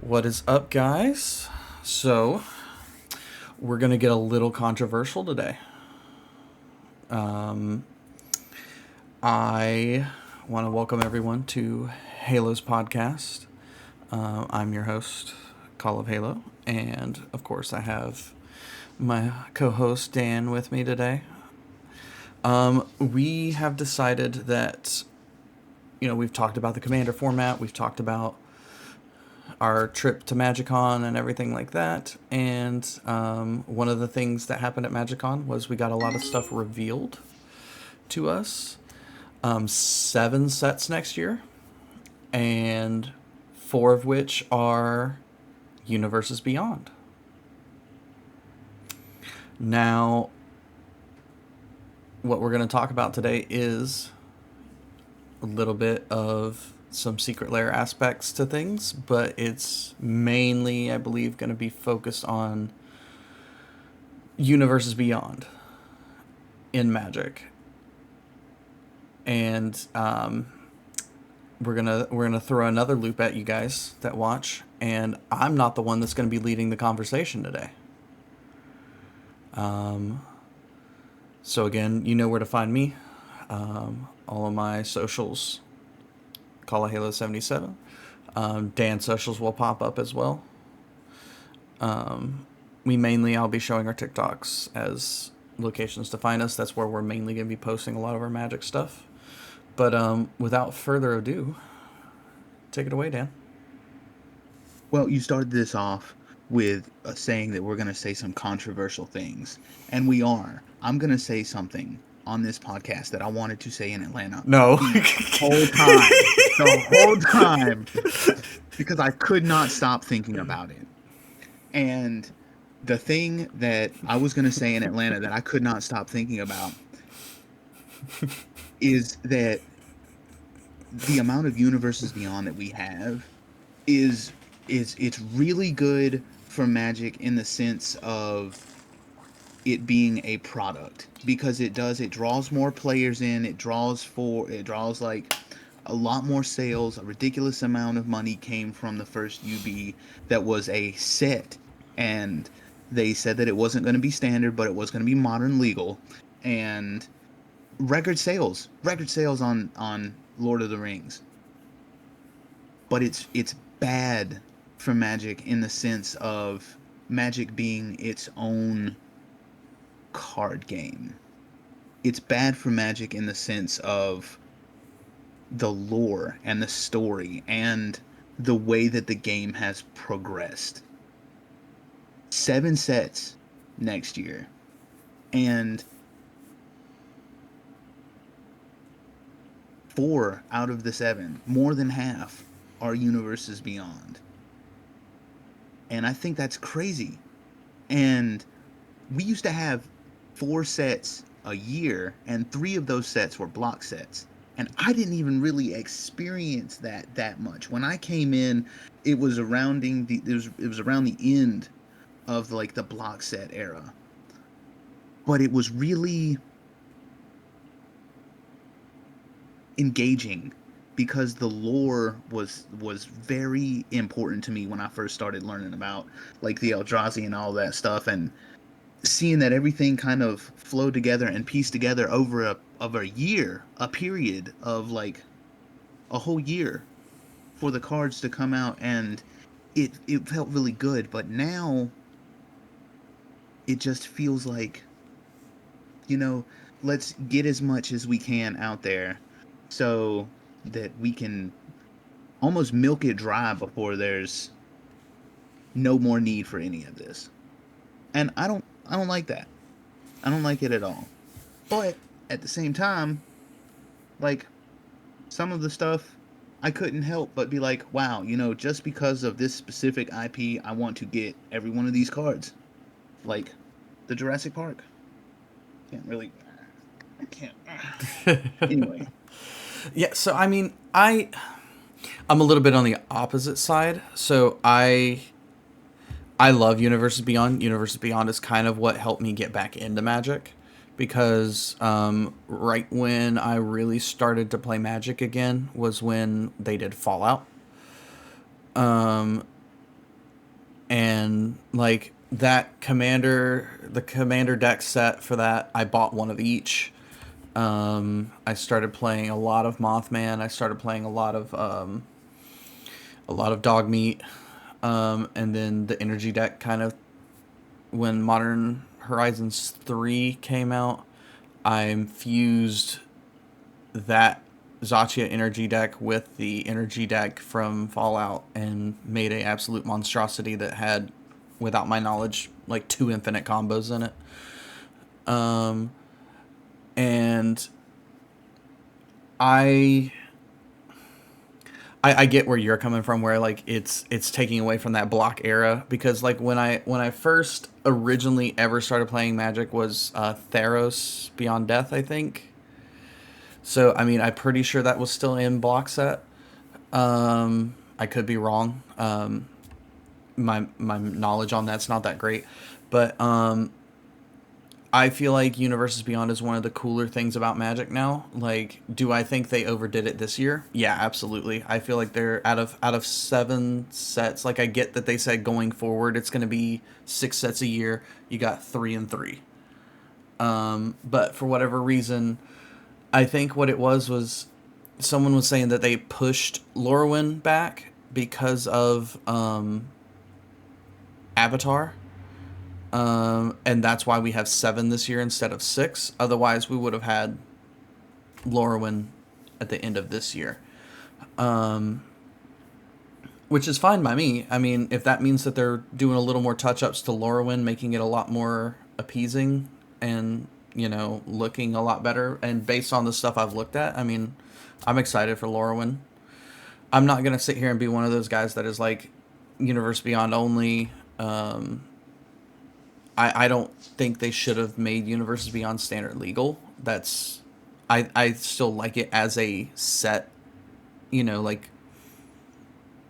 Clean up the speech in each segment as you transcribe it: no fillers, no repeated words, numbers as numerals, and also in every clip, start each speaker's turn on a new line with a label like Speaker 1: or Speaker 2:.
Speaker 1: What is up, guys? So, we're going to get a little controversial today. Um, I want to welcome everyone to Halo's podcast. I'm your host, Call of Halo, and of course, I have my co host Dan with me today. We have decided that, we've talked about the Commander format, we've talked about our trip to MagicCon and everything like that. And one of the things that happened at MagicCon was we got a lot of stuff revealed to us. 7 sets next year, and 4 of which are Universes Beyond. Now, what we're going to talk about today is a little bit of some secret lair aspects to things, but it's mainly, I believe, going to be focused on Universes Beyond in Magic. And we're gonna throw another loop at you guys that watch, and I'm not the one that's going to be leading the conversation today. So again, you know where to find me. All of my socials, Call of Halo 77. Dan's socials will pop up as well. I'll be showing our TikToks as locations to find us. That's where we're mainly going to be posting a lot of our Magic stuff. But without further ado, take it away, Dan.
Speaker 2: Well, you started this off with saying that we're going to say some controversial things, and we are. I'm going to say something on this podcast that I wanted to say in Atlanta
Speaker 1: No.
Speaker 2: the whole time. The whole time. Because I could not stop thinking about it. And the thing that I was going to say in Atlanta that I could not stop thinking about is that the amount of universes beyond that we have is it's really good for Magic in the sense of it being a product, because it draws more players in, it draws like a lot more sales. A ridiculous amount of money came from the first UB that was a set, and they said that it wasn't going to be standard, but it was going to be modern legal, and record sales on Lord of the Rings. But it's bad for Magic in the sense of Magic being its own card game. It's bad for Magic in the sense of the lore and the story and the way that the game has progressed. 7 sets next year, and 4 out of the 7, more than half, are universes beyond. And I think that's crazy. And we used to have 4 sets a year, and 3 of those sets were block sets. And I didn't even really experience that much. When I came in, it was around the end of like the block set era. But it was really engaging because the lore was very important to me when I first started learning about like the Eldrazi and all that stuff, and seeing that everything kind of flowed together and pieced together over a year, a period of like a whole year for the cards to come out, and it felt really good. But now it just feels like, you know, let's get as much as we can out there so that we can almost milk it dry before there's no more need for any of this. And I don't like that. I don't like it at all. But at the same time, like, some of the stuff, I couldn't help but be like, wow, just because of this specific IP, I want to get every one of these cards. Like the Jurassic Park. Can't really. I can't. Anyway.
Speaker 1: Yeah, so I mean, I'm a little bit on the opposite side. So I love Universes Beyond. Universes Beyond is kind of what helped me get back into Magic, because right when I really started to play Magic again was when they did Fallout. and like that the commander deck set for that, I bought one of each. I started playing a lot of Mothman. I started playing a lot of Dog Meat, and then the energy deck kind of when Modern Horizons 3 came out, I infused that Zacia energy deck with the energy deck from Fallout and made a absolute monstrosity that had, without my knowledge, like 2 infinite combos in it. And I I get where you're coming from, where like it's taking away from that block era, because like when I first originally ever started playing Magic was Theros Beyond Death, I think. So I mean, I'm pretty sure that was still in block set. I could be wrong. My knowledge on that's not that great, but I feel like Universes Beyond is one of the cooler things about Magic now. Like, do I think they overdid it this year? Yeah, absolutely. I feel like they're out of 7 sets. Like, I get that they said going forward it's going to be 6 sets a year. You got 3 and 3. But for whatever reason, I think what it was someone was saying that they pushed Lorwyn back because of Avatar. And that's why we have 7 this year instead of 6. Otherwise, we would have had Lorwyn at the end of this year. Which is fine by me. I mean, if that means that they're doing a little more touch-ups to Lorwyn, making it a lot more appeasing and, you know, looking a lot better, and based on the stuff I've looked at, I mean, I'm excited for Lorwyn. I'm not going to sit here and be one of those guys that is like Universe Beyond only. I don't think they should have made Universes Beyond standard legal. I still like it as a set, you know,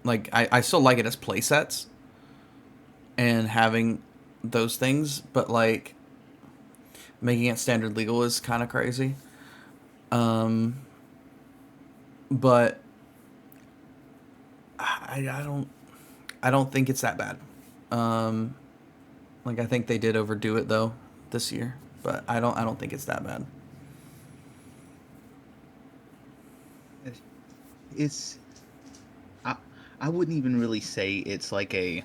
Speaker 1: I still like it as play sets and having those things, but like making it standard legal is kind of crazy. But I don't think it's that bad. Like, I think they did overdo it though this year, but I don't think it's that bad.
Speaker 2: It's I wouldn't even really say it's like it's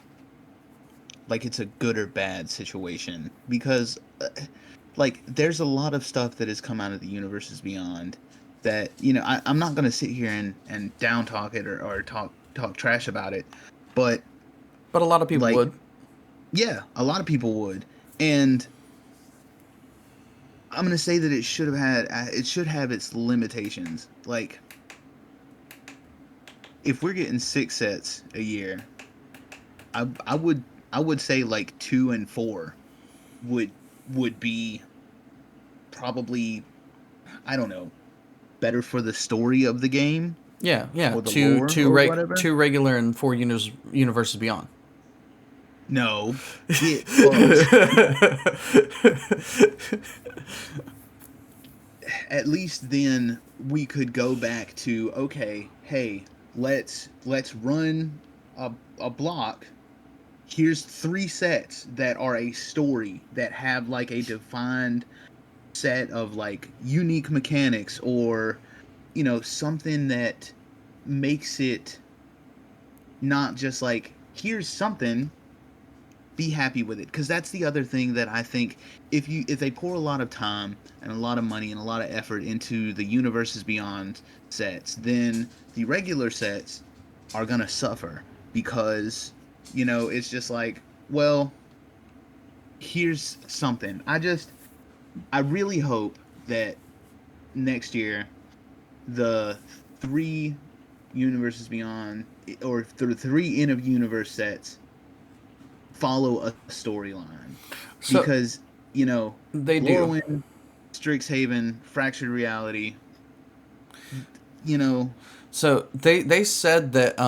Speaker 2: a good or bad situation, because like there's a lot of stuff that has come out of the Universes Beyond that, you know, I'm not gonna sit here and down talk it, or talk trash about it, but
Speaker 1: But a lot of people
Speaker 2: like,
Speaker 1: would.
Speaker 2: yeah, a lot of people would, and I'm gonna say that it should have its limitations. Like, if we're getting 6 sets a year, I would say like 2 and 4 would be probably, I don't know, better for the story of the game
Speaker 1: Yeah, yeah.
Speaker 2: or the lore or whatever.
Speaker 1: Two regular and 4 Universes Beyond.
Speaker 2: No, get fucked. At least then we could go back to, okay, hey, let's run a block. Here's 3 sets that are a story, that have like a defined set of like unique mechanics, or, you know, something that makes it not just like, here's something, be happy with it. Because that's the other thing that I think, if they pour a lot of time and a lot of money and a lot of effort into the Universes Beyond sets, then the regular sets are gonna suffer, because, you know, it's just like, well, here's something. I really hope that next year the 3 Universes Beyond, or the 3 End of Universe sets, follow a storyline.
Speaker 1: So
Speaker 2: Because, you know,
Speaker 1: they do.
Speaker 2: Lorwyn, Strixhaven, Fractured Reality, you know.
Speaker 1: So they said that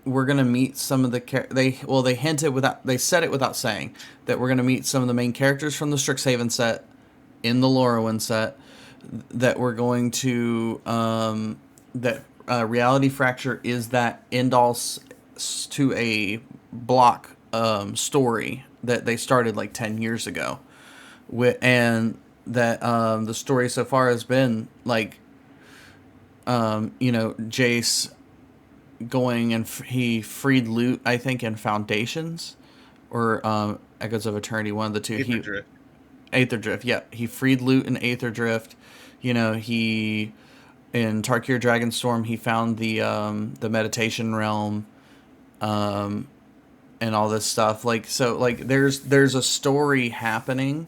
Speaker 1: we're gonna meet some of the they hinted without, they said it without saying, that we're gonna meet some of the main characters from the Strixhaven set in the Lorwyn set, that we're going to that Reality Fracture is that end all to a block story that they started like 10 years ago. And that the story so far has been like, Jace going and he freed loot, I think, in Foundations or Echoes of Eternity, one of the two.
Speaker 2: Aether Drift.
Speaker 1: Aether Drift, yeah. He freed loot in Aether Drift. He in Tarkir Dragonstorm he found the meditation realm, and all this stuff. Like so, like there's a story happening,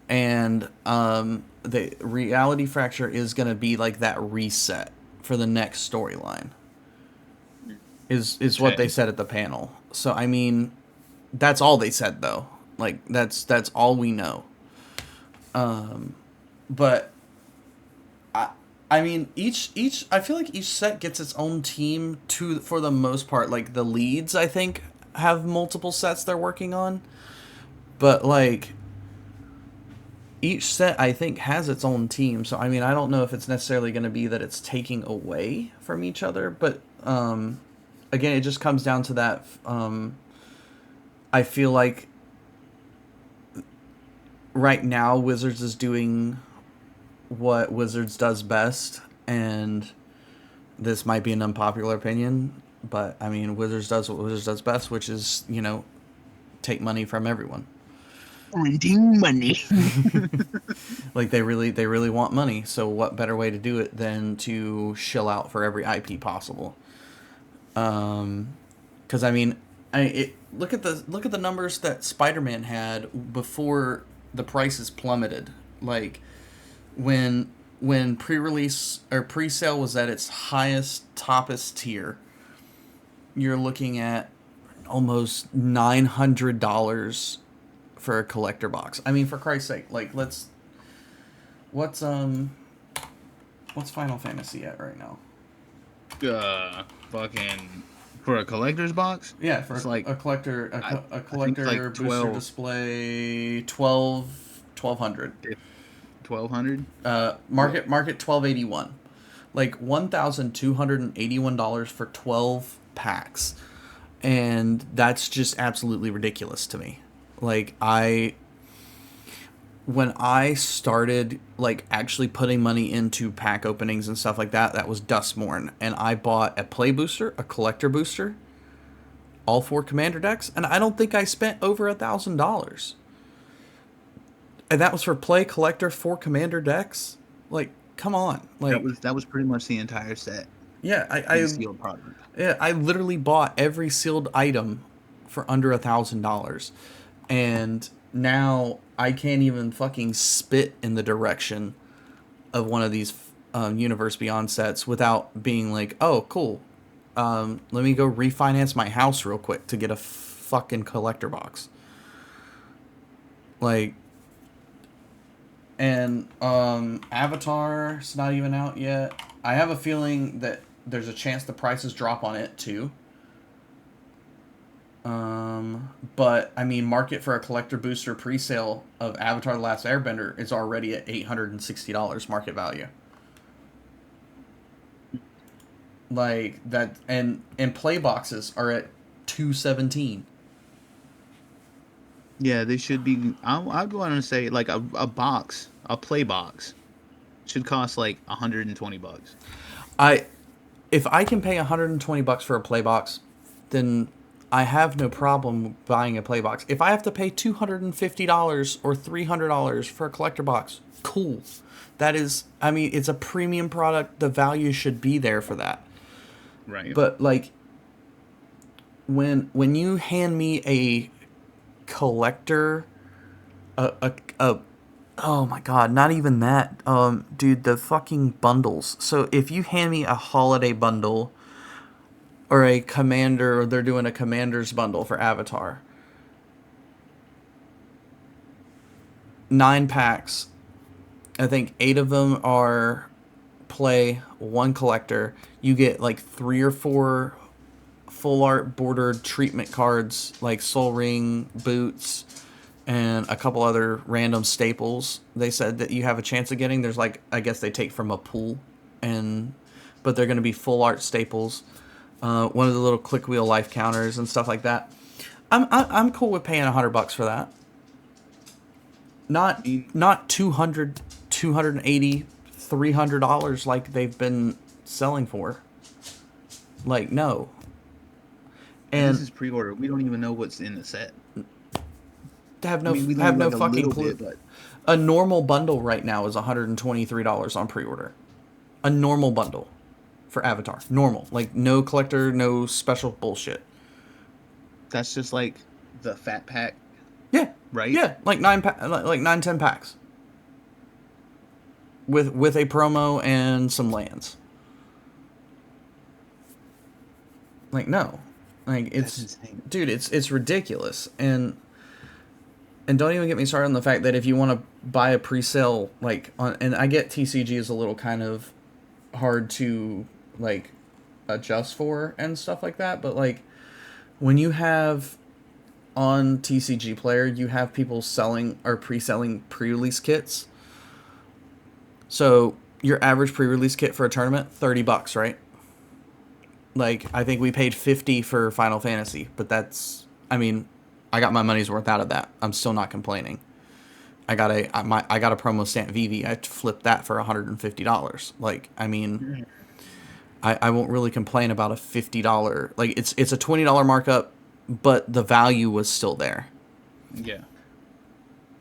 Speaker 1: and the Reality Fracture is gonna be like that reset for the next storyline. Is what they
Speaker 2: Okay.
Speaker 1: said at the panel. So I mean, that's all they said though. Like that's all we know. But I mean each I feel like each set gets its own team to for the most part. Like the leads I think have multiple sets they're working on. But like each set I think has its own team. So I mean I don't know if it's necessarily going to be that it's taking away from each other, but again it just comes down to that I feel like right now Wizards is doing what Wizards does best, and this might be an unpopular opinion, but I mean Wizards does what Wizards does best, which is, take money from everyone.
Speaker 2: Printing money.
Speaker 1: Like they really want money, so what better way to do it than to shill out for every IP possible? Because I mean, look at the numbers that Spider-Man had before the prices plummeted. Like when pre-release or pre-sale was at its highest toppest tier, you're looking at almost $900 for a collector box. I mean, for Christ's sake, like what's Final Fantasy at right now?
Speaker 2: Fucking for a collector's box.
Speaker 1: Yeah, for
Speaker 2: It's
Speaker 1: a,
Speaker 2: like
Speaker 1: a collector a,
Speaker 2: I,
Speaker 1: co- a
Speaker 2: I think
Speaker 1: collector
Speaker 2: it's like
Speaker 1: booster display 1200.
Speaker 2: 1,200.
Speaker 1: Market 1281. Like $1,281 for 12 packs. And that's just absolutely ridiculous to me. Like when I started like actually putting money into pack openings and stuff like that, that was Dustmorn, and I bought a play booster, a collector booster, all 4 commander decks, and I don't think I spent over $1,000. And that was for play, collector, 4 commander decks. Like, come on, like
Speaker 2: That was pretty much the entire set
Speaker 1: yeah,
Speaker 2: in the sealed product.
Speaker 1: yeah, I literally bought every sealed item for under $1,000, and now I can't even fucking spit in the direction of one of these Universe Beyond sets without being like, oh, cool. Let me go refinance my house real quick to get a fucking collector box. Like, and Avatar's not even out yet. I have a feeling that there's a chance the prices drop on it too. But I mean, market for a collector booster pre-sale of Avatar: The Last Airbender is already at $860 market value. Like that, and play boxes are at $217.
Speaker 2: Yeah, they should be. I'll go on and say like a box, a play box, should cost like $120.
Speaker 1: I If I can pay $120 for a play box, then I have no problem buying a play box. If I have to pay $250 or $300 for a collector box, cool. That is, I mean, it's a premium product. The value should be there for that.
Speaker 2: Right.
Speaker 1: But like, when you hand me a collector, a oh my god, not even that, dude, the fucking bundles. So if you hand me a holiday bundle or a commander, or they're doing a commander's bundle for Avatar, 9 packs, I think 8 of them are play, 1 collector. You get like 3 or 4 full art bordered treatment cards like Soul Ring, boots, and a couple other random staples. They said that you have a chance of getting. There's like, I guess they take from a pool, but they're going to be full art staples. One of the little click wheel life counters and stuff like that. I'm cool with paying $100 for that.
Speaker 2: I
Speaker 1: Not
Speaker 2: mean,
Speaker 1: not 200, 280, $300 like they've been selling for. Like no.
Speaker 2: and this
Speaker 1: And
Speaker 2: is pre-order. We don't even know what's in the set.
Speaker 1: have
Speaker 2: I mean, we
Speaker 1: have
Speaker 2: learned
Speaker 1: no
Speaker 2: like a
Speaker 1: fucking
Speaker 2: little
Speaker 1: clue.
Speaker 2: bit, but
Speaker 1: A normal bundle right now is $123 on pre-order. A normal bundle for Avatar. Normal. Like no collector, no special bullshit.
Speaker 2: that's just like the fat pack,
Speaker 1: Yeah.
Speaker 2: right?
Speaker 1: Yeah, like like 9 10 packs with a promo and some lands. Like no. Like
Speaker 2: That's
Speaker 1: it's
Speaker 2: insane.
Speaker 1: dude, it's ridiculous. And don't even get me started on the fact that if you want to buy a pre-sale like on, and I get TCG is a little kind of hard to like adjust for and stuff like that, but like when you have on TCG Player, you have people selling or pre-selling pre-release kits. So your average pre-release kit for a tournament, $30, right? Like I think we paid 50 for Final Fantasy, but that's, I mean, I got my money's worth out of that. I'm still not complaining. I got a promo stamp Vivi. I flipped that for $150. Like I mean, I won't really complain about a $50. Like it's a $20 markup, but the value was still there.
Speaker 2: Yeah.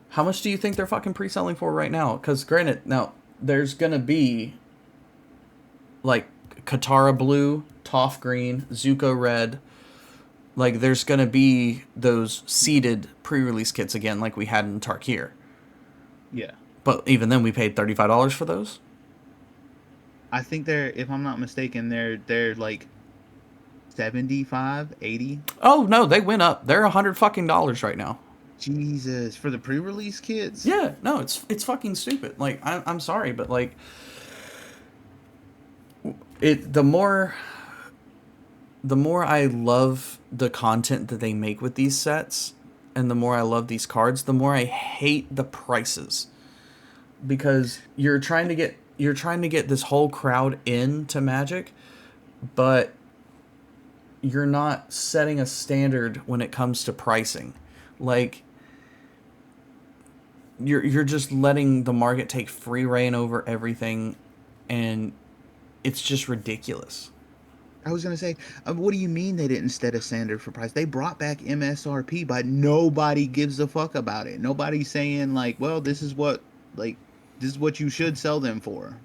Speaker 1: How much do you think they're fucking pre-selling for right now? Because granted, now there's gonna be like Katara Blue, Toph Green, Zuko Red. Like there's gonna be those seeded pre-release kits again, like we had in Tarkir.
Speaker 2: Yeah.
Speaker 1: But even then, we paid $35 for those.
Speaker 2: I think they're, if I'm not mistaken, they're like 75, 80.
Speaker 1: Oh no, they went up. They're $100 right now.
Speaker 2: Jesus, for the pre-release kits?
Speaker 1: Yeah, no, it's fucking stupid. Like I'm sorry, but like it the more I love the content that they make with these sets, and the more I love these cards, the more I hate the prices. Because you're trying to get this whole crowd into Magic, but you're not setting a standard when it comes to pricing. Like you're just letting the market take free reign over everything, and it's just ridiculous.
Speaker 2: I was gonna say, what do you mean they didn't set a standard for price? They brought back MSRP, but nobody gives a fuck about it. Nobody's saying like, well, like, this is what you should sell them for.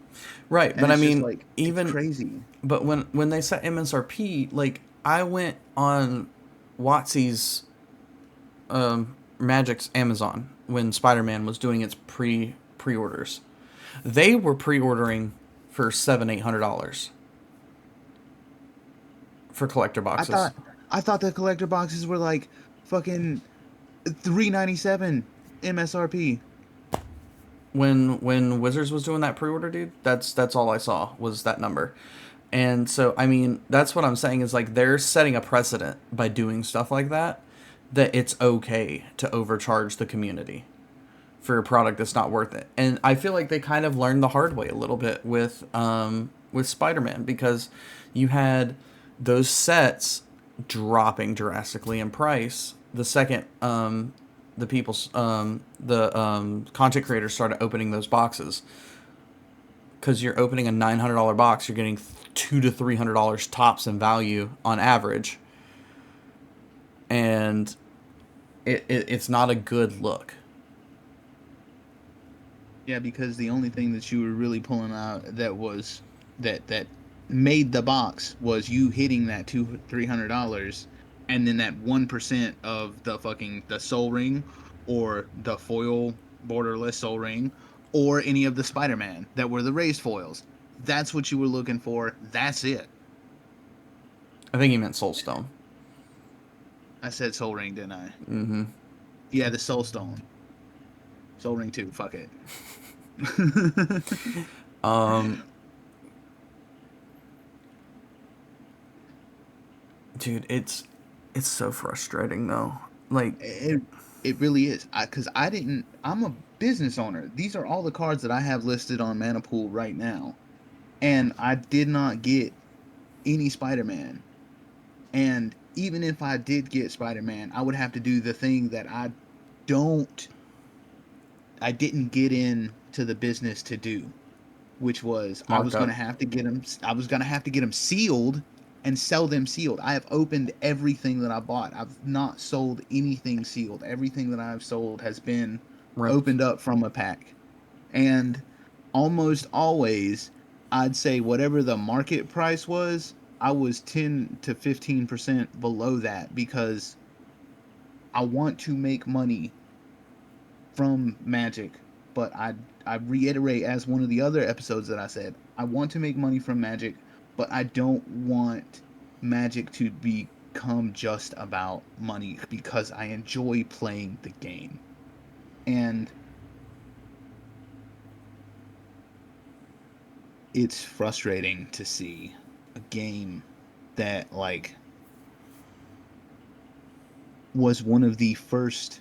Speaker 1: Right,
Speaker 2: And
Speaker 1: but I
Speaker 2: it's just
Speaker 1: mean,
Speaker 2: like, it's
Speaker 1: even
Speaker 2: crazy.
Speaker 1: but when they set MSRP, like I went on Watsy's Magic's Amazon when Spider-Man was doing its pre-orders. They were pre-ordering for $700-800 for collector
Speaker 2: I
Speaker 1: boxes.
Speaker 2: thought I thought the collector boxes were like fucking 397 MSRP.
Speaker 1: When Wizards was doing that pre-order, dude, that's all I saw was that number. And so I mean, that's what I'm saying is like they're setting a precedent by doing stuff like that, that it's okay to overcharge the community for a product that's not worth it. And I feel like they kind of learned the hard way a little bit with Spider-Man, because you had those sets dropping drastically in price the second the people the content creators started opening those boxes. Because you're opening a $900 box, you're getting $200 to $300 tops in value on average, and it's not a good look.
Speaker 2: Yeah, because the only thing that you were really pulling out that was that made the box was you hitting that $200-300, and then that 1% of the Soul Ring, or the foil borderless Soul Ring, or any of the Spider-Man that were the raised foils. That's what you were looking for. That's it.
Speaker 1: I think he meant Soulstone.
Speaker 2: I said Soul Ring, didn't I?
Speaker 1: Mm-hmm.
Speaker 2: Yeah, the Soul Stone. Soul Ring 2. Fuck it.
Speaker 1: Um, dude, it's so frustrating though. Like,
Speaker 2: It really is. Because I didn't. I'm a business owner. These are all the cards that I have listed on Manapool right now, and I did not get any Spider-Man. And even if I did get Spider-Man, I would have to do the thing that don't I didn't get into the business to do, which was I was going
Speaker 1: Markup.
Speaker 2: to have to get them sealed and sell them sealed. I have opened everything that I bought. I've not sold anything sealed. Everything that I've sold has been
Speaker 1: Ripped.
Speaker 2: opened up from a pack. And almost always I'd say whatever the market price was, I was 10 to 15% below that because I want to make money from Magic, but I reiterate, as one of the other episodes that I said, I want to make money from Magic, but I don't want Magic to become just about money because I enjoy playing the game. And it's frustrating to see a game that like was one of the first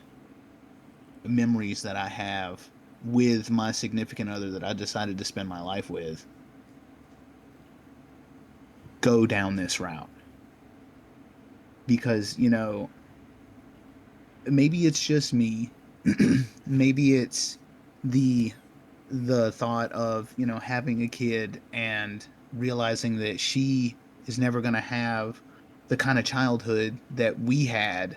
Speaker 2: memories that I have with my significant other that I decided to spend my life with go down this route. Because, maybe it's just me. Maybe it's the thought of, having a kid and realizing that she is never going to have the kind of childhood that we had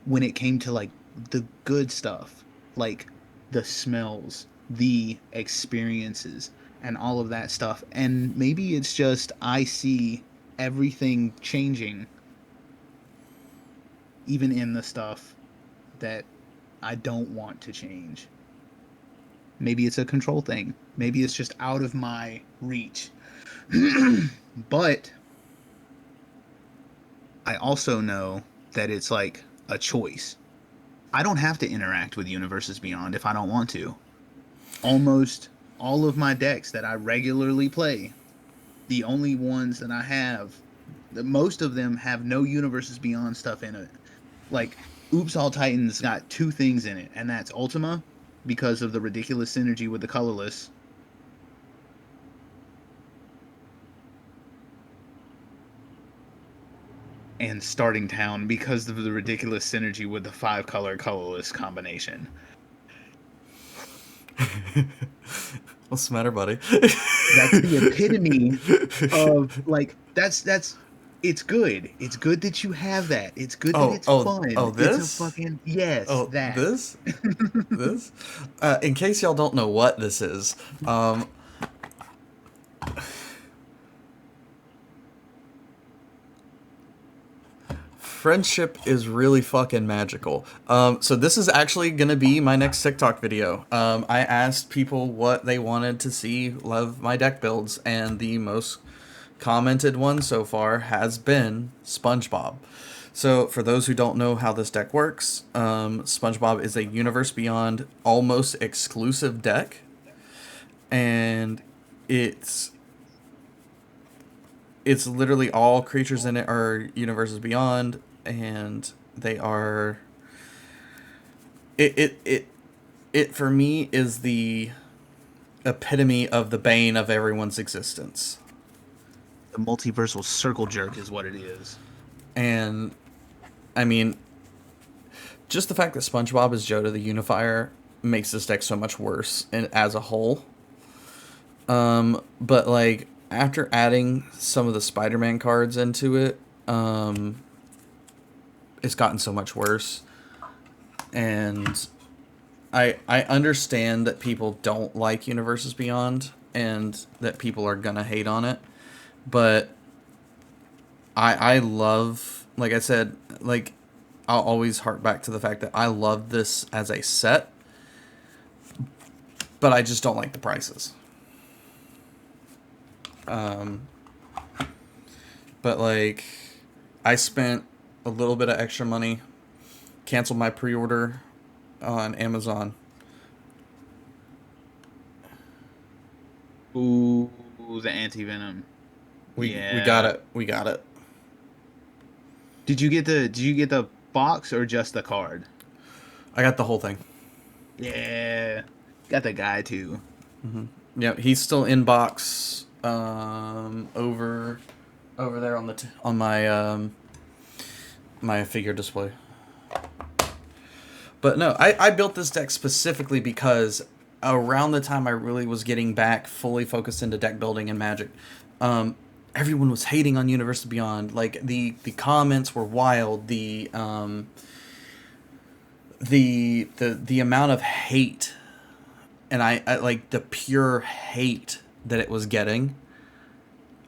Speaker 2: when it came to like the good stuff, like the smells, the experiences, and all of that stuff. And maybe it's just I see everything changing, even in the stuff that I don't want to change. Maybe it's a control thing. Maybe it's just out of my reach. But I also know that it's like a choice. I don't have to interact with Universes Beyond if I don't want to. Almost all of my decks that I regularly play, the only ones that I have, most of them have no Universes Beyond stuff in it. Like, Oops All Titans got two things in it, and that's Ultima, because of the ridiculous synergy with the colorless, and Starting Town because of the ridiculous synergy with the 5-color colorless combination.
Speaker 1: What's the matter, buddy?
Speaker 2: That's the epitome of like that's it's good. It's good that you have that. It's good that it's fun. It's a
Speaker 1: This?
Speaker 2: fucking yes,
Speaker 1: Oh,
Speaker 2: that.
Speaker 1: this? In case y'all don't know what this is, friendship is really fucking magical. So this is actually gonna be my next TikTok video. I asked people what they wanted to see love my deck builds, and the most commented one so far has been SpongeBob. So for those who don't know how this deck works, SpongeBob is a Universe Beyond almost exclusive deck, and it's it's literally all creatures in it are Universes Beyond, and they are it for me is the epitome of the bane of everyone's existence.
Speaker 2: The multiversal circle jerk is what it is.
Speaker 1: And I mean, just the fact that SpongeBob is Joda the Unifier makes this deck so much worse and as a whole. But like after adding some of the Spider-Man cards into it, it's gotten so much worse. And I understand that people don't like Universes Beyond and that people are gonna hate on it, but I love, like I said, like I'll always hark back to the fact that I love this as a set, but I just don't like the prices. But like I spent a little bit of extra money, canceled my pre-order on Amazon.
Speaker 2: Ooh, the anti-venom.
Speaker 1: We
Speaker 2: Yeah.
Speaker 1: got it. We got it.
Speaker 2: Did you get the box or just the card?
Speaker 1: I got the whole thing.
Speaker 2: Yeah. Got the guy too.
Speaker 1: Yeah, he's still in box over there on the on my my figure display. But no, I built this deck specifically because around the time I really was getting back fully focused into deck building and Magic, everyone was hating on Universe Beyond. Like the comments were wild. The amount of hate, and I like the pure hate that it was getting.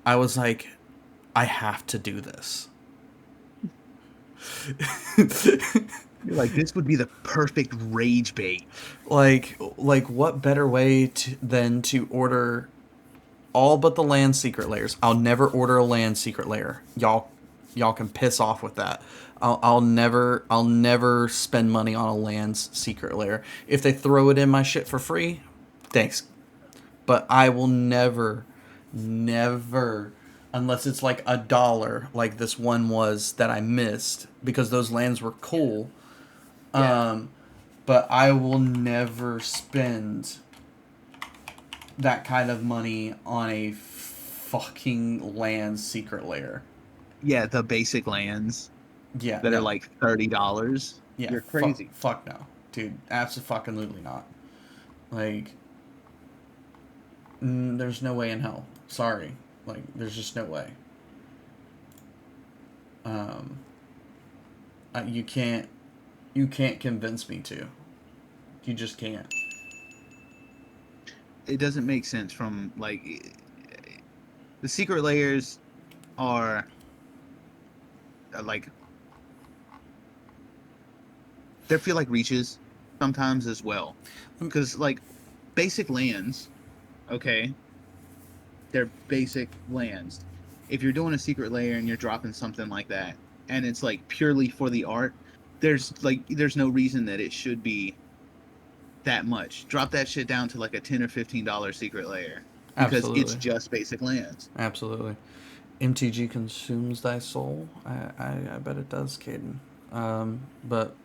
Speaker 1: I was like, I have to do this.
Speaker 2: You're like, this would be the perfect rage bait.
Speaker 1: Like what better way than to order all but the land secret layers. I'll never order a land secret layer. Y'all can piss off with that. I'll never spend money on a land's secret layer. If they throw it in my shit for free, thanks. But I will never, unless it's like $1, like this one was that I missed because those lands were cool.
Speaker 2: Yeah.
Speaker 1: But I will never spend that kind of money on a fucking land secret layer.
Speaker 2: Yeah, the basic lands
Speaker 1: Yeah,
Speaker 2: that
Speaker 1: no.
Speaker 2: are like $30.
Speaker 1: Yeah,
Speaker 2: You're crazy.
Speaker 1: Fuck no, dude. Absolutely not. Like, there's no way in hell. Sorry, like, there's just no way. Um, you can't convince me to. You just can't.
Speaker 2: It doesn't make sense from like the secret layers are like they feel like reaches sometimes as well because like basic lands, okay, they're basic lands. If you're doing a secret layer and you're dropping something like that and it's like purely for the art, there's no reason that it should be that much. Drop that shit down to like a $10 or $15 secret layer because
Speaker 1: Absolutely.
Speaker 2: it's just basic lands.
Speaker 1: Absolutely. MTG consumes thy soul. I bet it does, Caden. But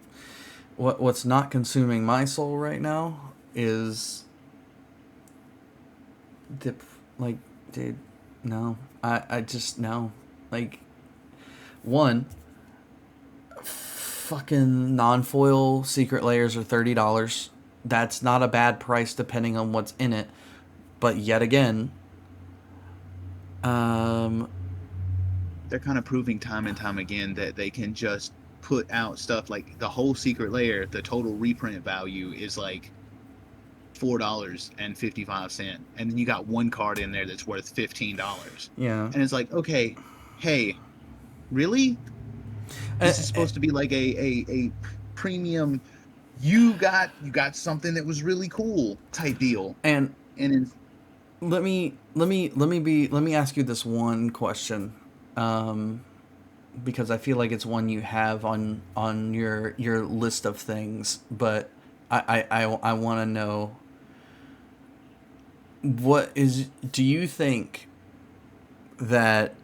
Speaker 1: what's not consuming my soul right now is the like, dude. No, I just no. Like, one, fucking non-foil secret layers are $30. That's not a bad price depending on what's in it. But yet again,
Speaker 2: They're kind of proving time and time again that they can just put out stuff like the whole secret layer. The total reprint value is like $4.55, and then you got one card in there that's worth $15.
Speaker 1: yeah.
Speaker 2: And it's like, okay, hey, really? This is supposed to be like a premium. You got something that was really cool type deal.
Speaker 1: And
Speaker 2: And
Speaker 1: let me ask you this one question, because I feel like it's one you have on your list of things, but I want to know, do you think that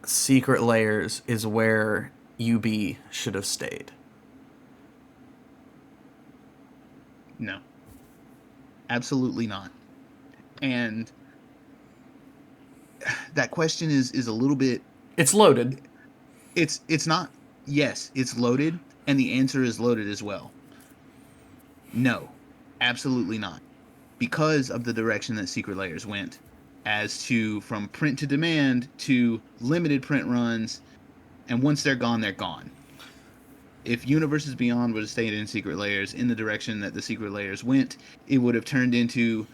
Speaker 1: secret layers is where UB should have stayed?
Speaker 2: no, absolutely not. And that question is a little bit.
Speaker 1: It's loaded.
Speaker 2: It's not. Yes, it's loaded, and the answer is loaded as well. No, absolutely not, because of the direction that secret layers went, as to from print to demand to limited print runs, and once they're gone, they're gone. If Universes Beyond would have stayed in secret layers in the direction that the secret layers went, it would have turned into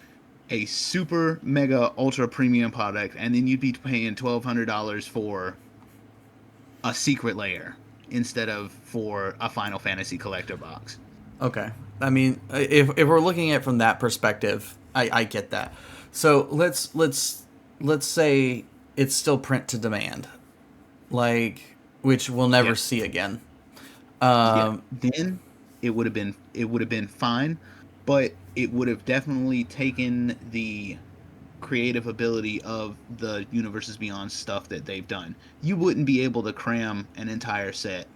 Speaker 2: a super mega ultra premium product, and then you'd be paying $1,200 for a secret layer instead of for a Final Fantasy collector box.
Speaker 1: Okay. I mean, if we're looking at it from that perspective, I get that. So let's say it's still print to demand, like, which we'll never see again.
Speaker 2: Then it would have been fine, but it would have definitely taken the creative ability of the Universes Beyond stuff that they've done. You wouldn't be able to cram an entire set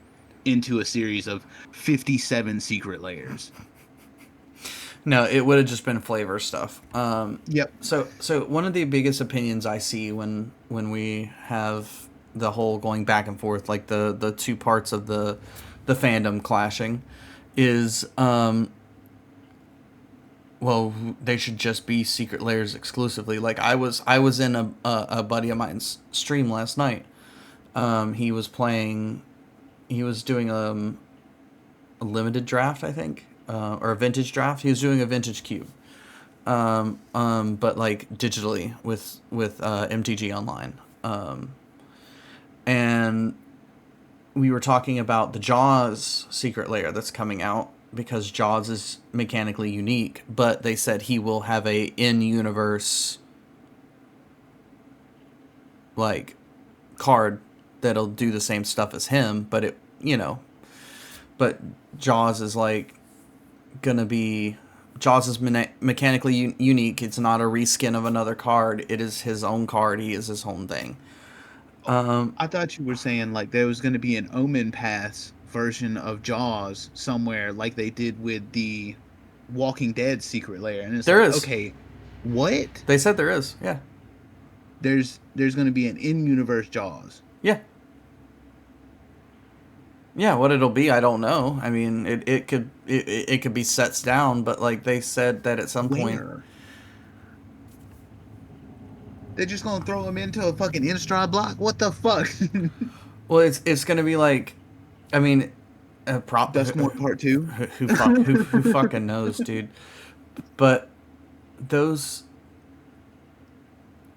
Speaker 2: into a series of 57 secret layers.
Speaker 1: No, it would have just been flavor stuff.
Speaker 2: Yep.
Speaker 1: So one of the biggest opinions I see when we have the whole going back and forth, like the two parts of the fandom clashing, is well, they should just be Secret Layers exclusively. Like I was in a buddy of mine's stream last night. He was playing, he was doing a limited draft, I think, or a vintage draft. He was doing a vintage cube, but like digitally with MTG Online, and we were talking about the Jaws secret layer that's coming out because Jaws is mechanically unique, but they said he will have a in-universe like card that'll do the same stuff as him, but it, but Jaws is like gonna be Jaws is mechanically unique. It's not a reskin of another card. It is his own card. He is his own thing.
Speaker 2: I thought you were saying like there was going to be an Omen Pass version of Jaws somewhere, like they did with the Walking Dead secret layer, and it's
Speaker 1: There
Speaker 2: like,
Speaker 1: is.
Speaker 2: okay, what?
Speaker 1: They said there is. Yeah.
Speaker 2: There's going to be an in-universe Jaws.
Speaker 1: Yeah. Yeah, what it'll be, I don't know. I mean, it could be sets down, but like they said that at some point.
Speaker 2: Where? They're just going to throw him into a fucking Innistrad block? What the fuck?
Speaker 1: Well, it's gonna be like, I mean,
Speaker 2: Duskmore Part 2?
Speaker 1: who fucking knows, dude. But those,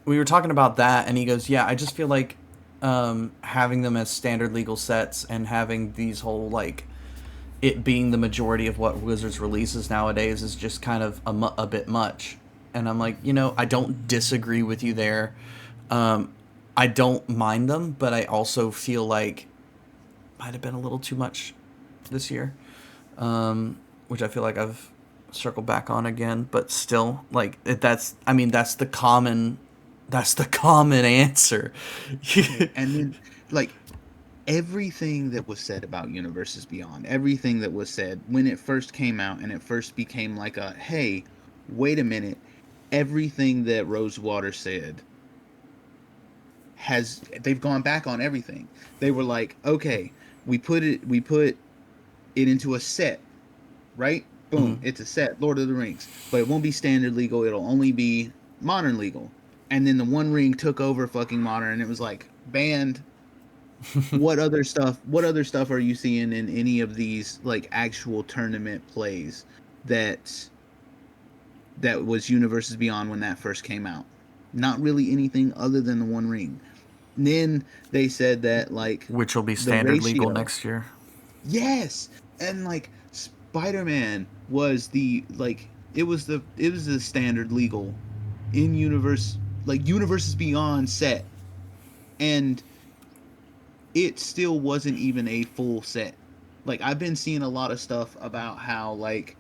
Speaker 1: we were talking about that, and he goes, yeah, I just feel like having them as standard legal sets and having these whole like it being the majority of what Wizards releases nowadays is just kind of a bit much. And I'm like, I don't disagree with you there. I don't mind them, but I also feel like might have been a little too much this year, which I feel like I've circled back on again. But still, like that's the common answer.
Speaker 2: And then, like, everything that was said about Universes Beyond, everything that was said when it first came out and it first became like a, hey, wait a minute, everything that Rosewater said they've gone back on everything. They were like, okay, we put it into a set, right? Boom, It's a set, Lord of the Rings, but it won't be standard legal. It'll only be modern legal. And then the One Ring took over fucking modern, and it was like banned. What other stuff are you seeing in any of these like actual tournament plays that was Universes Beyond when that first came out? Not really anything other than the One Ring. And then they said that like
Speaker 1: which will be standard legal next year.
Speaker 2: Yes, and like Spider-Man was the like it was the standard legal in universe, like Universes Beyond set, and it still wasn't even a full set. Like I've been seeing a lot of stuff about how like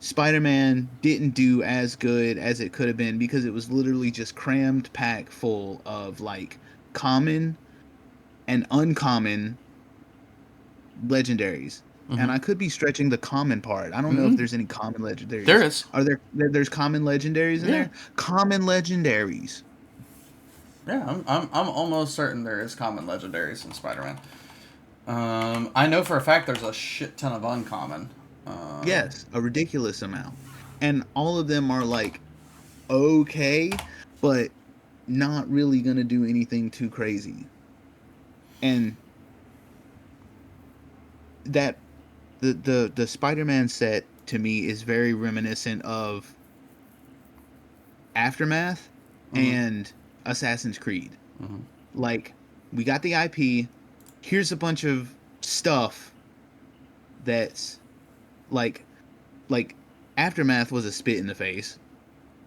Speaker 2: Spider-Man didn't do as good as it could have been because it was literally just crammed pack full of like common and uncommon legendaries. And I could be stretching the common part. I don't know if there's any common legendaries.
Speaker 1: There is.
Speaker 2: Are there's common legendaries in there? Common legendaries.
Speaker 1: Yeah, I'm almost certain there is common legendaries in Spider-Man. I know for a fact there's a shit ton of uncommon.
Speaker 2: Yes, a ridiculous amount. And all of them are like okay, but not really gonna do anything too crazy. And that the Spider-Man set to me is very reminiscent of Aftermath and Assassin's Creed. Like, we got the IP, here's a bunch of stuff that's like Aftermath was a spit in the face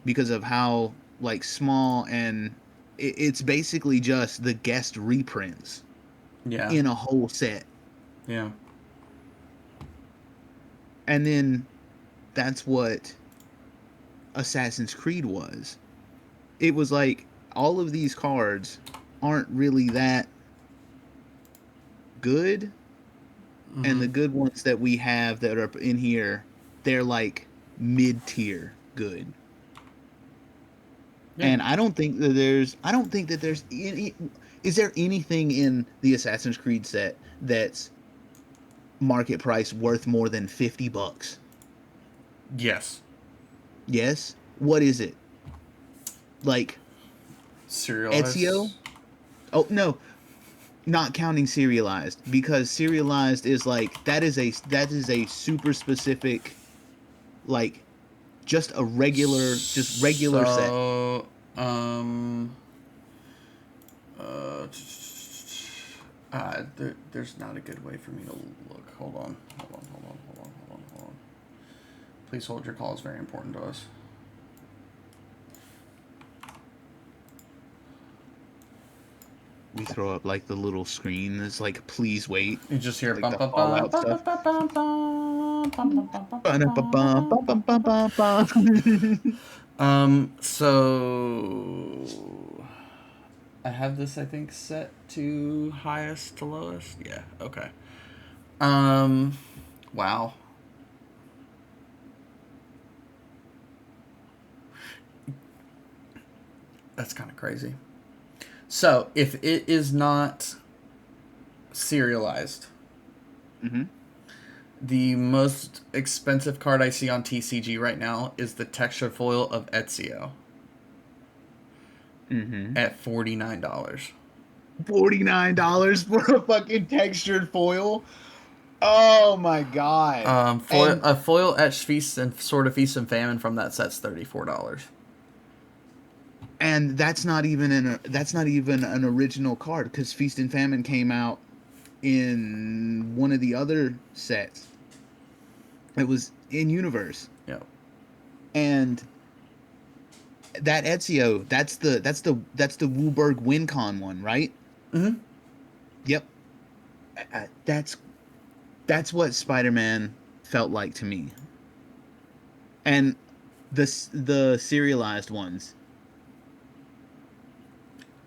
Speaker 2: because of how like small, and it's basically just the guest reprints in a whole set.
Speaker 1: Yeah.
Speaker 2: And then that's what Assassin's Creed was. It was like all of these cards aren't really that good, and the good ones that we have that are in here, they're like mid-tier good. Yeah. And I don't think that there's any, Is there anything in the Assassin's Creed set that's market price worth more than $50?
Speaker 1: Yes.
Speaker 2: Yes. What is it? Like Ezio?
Speaker 1: Serialized.
Speaker 2: Oh no, not counting serialized, because serialized is like that is a super specific, like, just a regular set.
Speaker 1: So, um, uh, there's not a good way for me to look. Hold on. Hold on. Please hold your call. It's very important to us.
Speaker 2: We throw up like the little screen that's like, please wait,
Speaker 1: You just hear
Speaker 2: like
Speaker 1: bum
Speaker 2: the
Speaker 1: bum bum
Speaker 2: Fallout
Speaker 1: bum
Speaker 2: stuff.
Speaker 1: bum bum bum bum bum bum
Speaker 2: Ba-da-ba-bum,
Speaker 1: bum bum bum bum.
Speaker 2: ba-bum-ba-bum.
Speaker 1: So I have this, I think, set to highest to lowest. Yeah. Okay. Um. Wow. That's kind of crazy. So if it is not serialized,
Speaker 2: Mm-hmm.
Speaker 1: the most expensive card I see on TCG right now is the texture foil of Ezio
Speaker 2: Mm-hmm.
Speaker 1: at $49.
Speaker 2: $49 for a fucking textured foil. Oh my god.
Speaker 1: Foil
Speaker 2: And
Speaker 1: a foil etched feast and sort of feast and famine from that set's $34.
Speaker 2: that's not even an original card, because Feast and Famine came out in one of the other sets. It was in universe.
Speaker 1: Yep.
Speaker 2: And that Ezio, that's the Wooburg WinCon one, right?
Speaker 1: Mm-hmm.
Speaker 2: Yep. That's what Spider-Man felt like to me. And the serialized ones,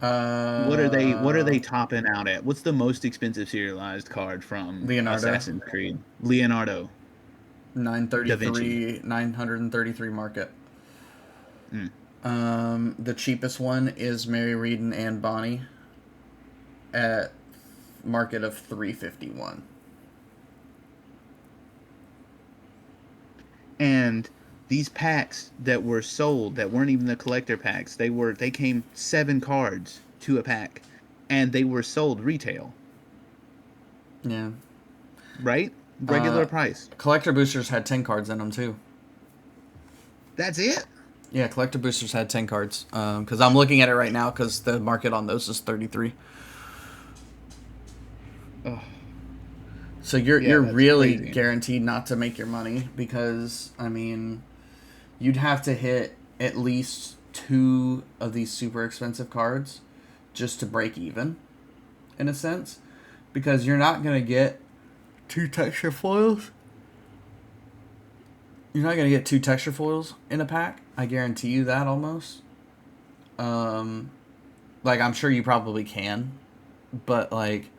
Speaker 2: what are they
Speaker 1: Uh,
Speaker 2: topping out at? What's the most expensive serialized card from
Speaker 1: Leonardo,
Speaker 2: Assassin's Creed? Leonardo da Vinci.
Speaker 1: 933 market.
Speaker 2: Mm.
Speaker 1: The cheapest one is Mary Reed and Anne Bonny at market of 351.
Speaker 2: And these packs that were sold, that weren't even the collector packs, they came 7 cards to a pack, and they were sold retail,
Speaker 1: Yeah.
Speaker 2: right? Regular
Speaker 1: Uh,
Speaker 2: price.
Speaker 1: collector boosters had 10 cards in them too.
Speaker 2: That's it.
Speaker 1: Yeah, collector boosters had 10 cards. Because I'm looking at it right now because the market on those is 33.
Speaker 2: Oh,
Speaker 1: So you're
Speaker 2: yeah,
Speaker 1: you're
Speaker 2: that's
Speaker 1: really
Speaker 2: crazy.
Speaker 1: guaranteed not to make your money because I mean, you'd have to hit at least two of these super expensive cards just to break even, in a sense, because you're not gonna get two texture foils. You're not gonna get two texture foils in a pack. I guarantee you that almost. Um, like I'm sure you probably can, but like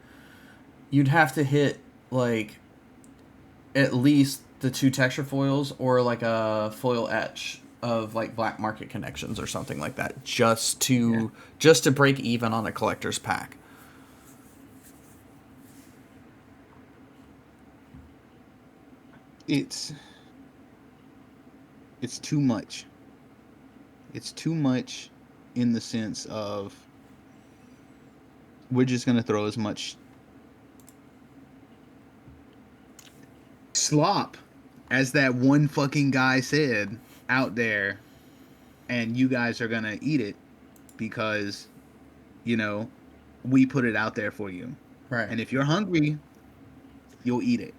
Speaker 1: you'd have to hit like at least the two texture foils or like a foil etch of like black market connections or something like that
Speaker 2: Yeah.
Speaker 1: just to break even on a collector's pack.
Speaker 2: It's it's too much. It's too much, in the sense of, we're just gonna throw as much slop as that one fucking guy said out there, and you guys are gonna eat it because, you know, we put it out there for you.
Speaker 1: Right.
Speaker 2: And if you're hungry, you'll eat it.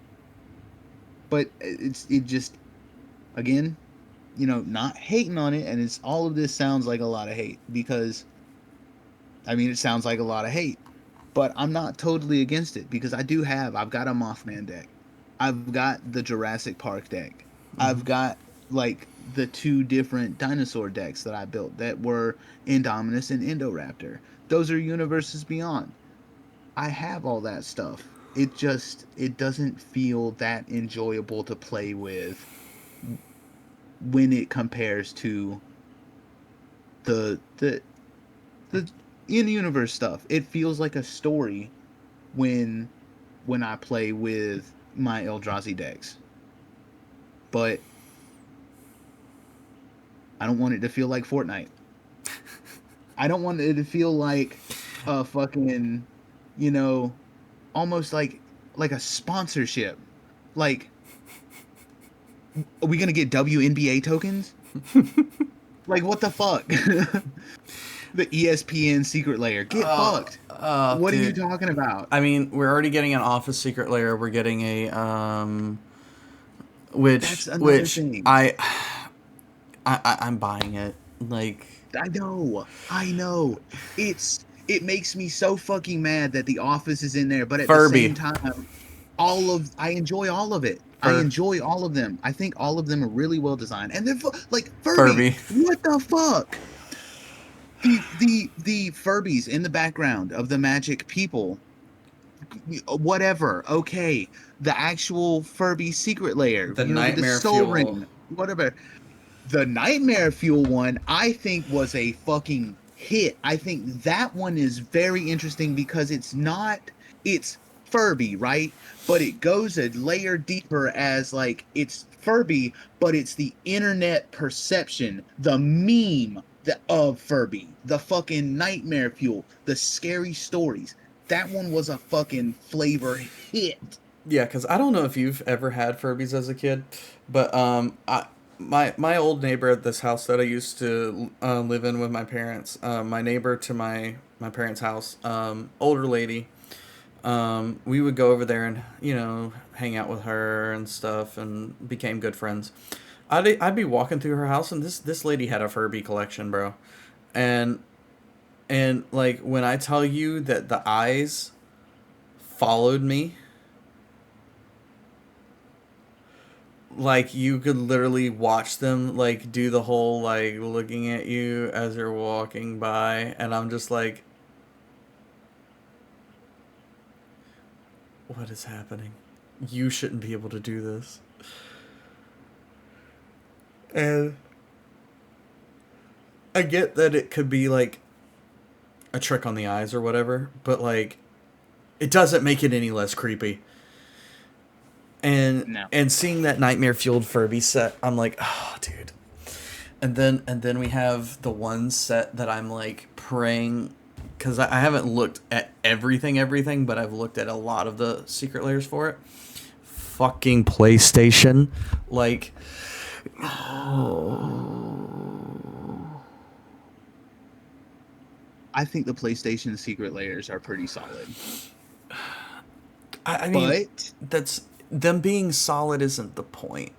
Speaker 2: But it just, again, not hating on it, and it's all of this sounds like a lot of hate, because I mean, it sounds like a lot of hate, but I'm not totally against it, because I've got a Mothman deck. I've got the Jurassic Park deck.
Speaker 1: Mm-hmm.
Speaker 2: I've got, like, the 2 different dinosaur decks that I built that were Indominus and Indoraptor. Those are universes beyond. I have all that stuff. It doesn't feel that enjoyable to play with when it compares to the the the in universe stuff. It feels like a story when I play with my Eldrazi decks. But I don't want it to feel like Fortnite. I don't want it to feel like a fucking, you know, almost like a sponsorship. Like, are we gonna get WNBA tokens? Like, what the fuck? The ESPN secret layer. Get fucked. What are you
Speaker 1: Dude.
Speaker 2: talking about?
Speaker 1: I mean, we're already getting an Office secret layer. We're getting a which
Speaker 2: That's another
Speaker 1: which
Speaker 2: thing.
Speaker 1: I'm buying it. Like
Speaker 2: I know. I know. It makes me so fucking mad that The Office is in there, but at the same
Speaker 1: Furby.
Speaker 2: time, I enjoy all of it. I
Speaker 1: Fur
Speaker 2: enjoy all of them. I think all of them are really well designed, and they're like Furby.
Speaker 1: Furby.
Speaker 2: What the fuck? The Furbies in the background of the Magic people, whatever. Okay, the actual Furby secret layer.
Speaker 1: The
Speaker 2: With the
Speaker 1: nightmare
Speaker 2: Soul
Speaker 1: fuel.
Speaker 2: Ring, whatever. The Nightmare Fuel one, I think, was a fucking hit. I think that one is very interesting because it's Furby, right? But it goes a layer deeper as like it's Furby, but it's the internet perception, the meme of Furby, the fucking Nightmare Fuel, the scary stories. That one was a fucking flavor hit.
Speaker 1: Yeah, because I don't know if you've ever had Furbies as a kid, but my old neighbor at this house that I used to live in with my parents, my neighbor to my parents' house, older lady. We would go over there and hang out with her and stuff, and became good friends. I'd be walking through her house, and this lady had a Furby collection, bro, and like when I tell you that the eyes followed me, like you could literally watch them like do the whole like looking at you as you're walking by, and I'm just like, what is happening? You shouldn't be able to do this. And I get that it could be like a trick on the eyes or whatever, but like it doesn't make it any less creepy. And
Speaker 2: No.
Speaker 1: seeing that nightmare fueled Furby set, I'm like, oh, dude. And then we have the one set that I'm like praying, because I haven't looked at everything, but I've looked at a lot of the secret layers for it. Fucking PlayStation, like,
Speaker 2: I think the PlayStation secret layers are pretty solid.
Speaker 1: I mean,
Speaker 2: But
Speaker 1: that's them being solid isn't the point.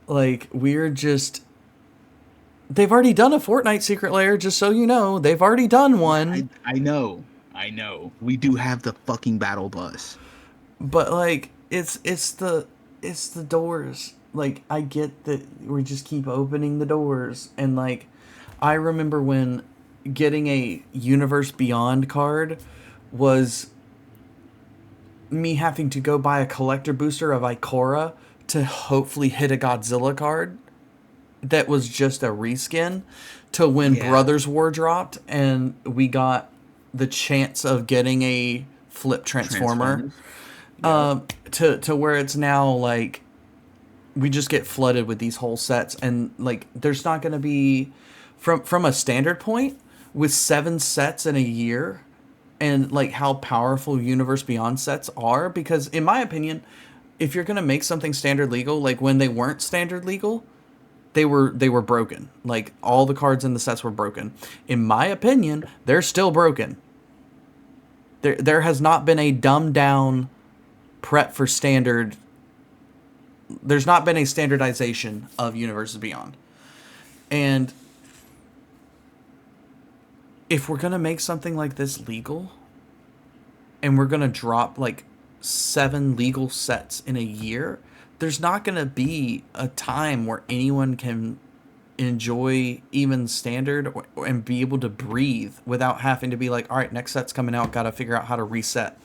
Speaker 1: Like, we're just, they've already done a Fortnite secret layer, just so you know. They've already done one.
Speaker 2: I know. I know. We do have the fucking battle bus.
Speaker 1: But like it's the doors. Like, I get that we just keep opening the doors, and like I remember when getting a Universe Beyond card was me having to go buy a collector booster of Ikora to hopefully hit a Godzilla card that was just a reskin, to when
Speaker 2: Yeah.
Speaker 1: Brothers War dropped and we got the chance of getting a flip transformer. To where it's now like we just get flooded with these whole sets, and like there's not going to be, from a standard point, with 7 sets in a year, and like how powerful Universe Beyond sets are, because in my opinion, if you're going to make something standard legal, like when they weren't standard legal, they were broken. Like all the cards in the sets were broken. In my opinion, they're still broken. There has not been a dumbed down prep for standard. There's not been a standardization of Universes Beyond. And if we're going to make something like this legal, and we're going to drop like 7 legal sets in a year, there's not going to be a time where anyone can enjoy even standard and be able to breathe without having to be like, all right, next set's coming out, got to figure out how to reset.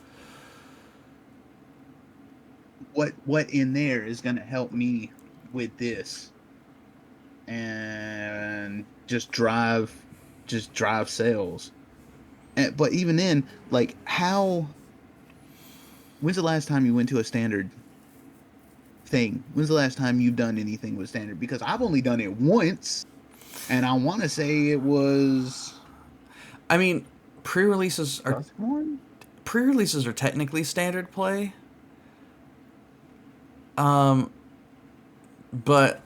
Speaker 2: What in there is going to help me with this and just drive just drive sales. But even then, like, how? When's the last time you went to a standard thing? When's the last time you've done anything with standard? Because I've only done it once, and I want to say it was
Speaker 1: I mean, pre-releases are
Speaker 2: Dustborn.
Speaker 1: pre-releases are technically standard play. Um, but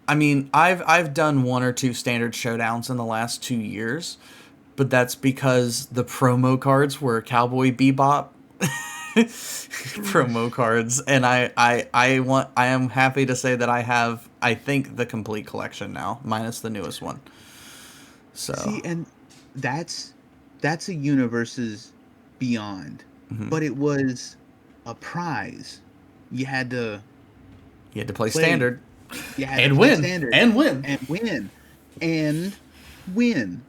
Speaker 1: I mean, I've done one or two standard showdowns in the last 2 years, but that's because the promo cards were Cowboy Bebop promo cards, and I am happy to say that I have, I think, the complete collection now, minus the newest one. So
Speaker 2: See, and that's that's a universes beyond, but it was a prize. You had to
Speaker 1: you had to play
Speaker 2: play.
Speaker 1: standard
Speaker 2: You had to
Speaker 1: and
Speaker 2: play
Speaker 1: win
Speaker 2: standard
Speaker 1: and win.
Speaker 2: and win and win.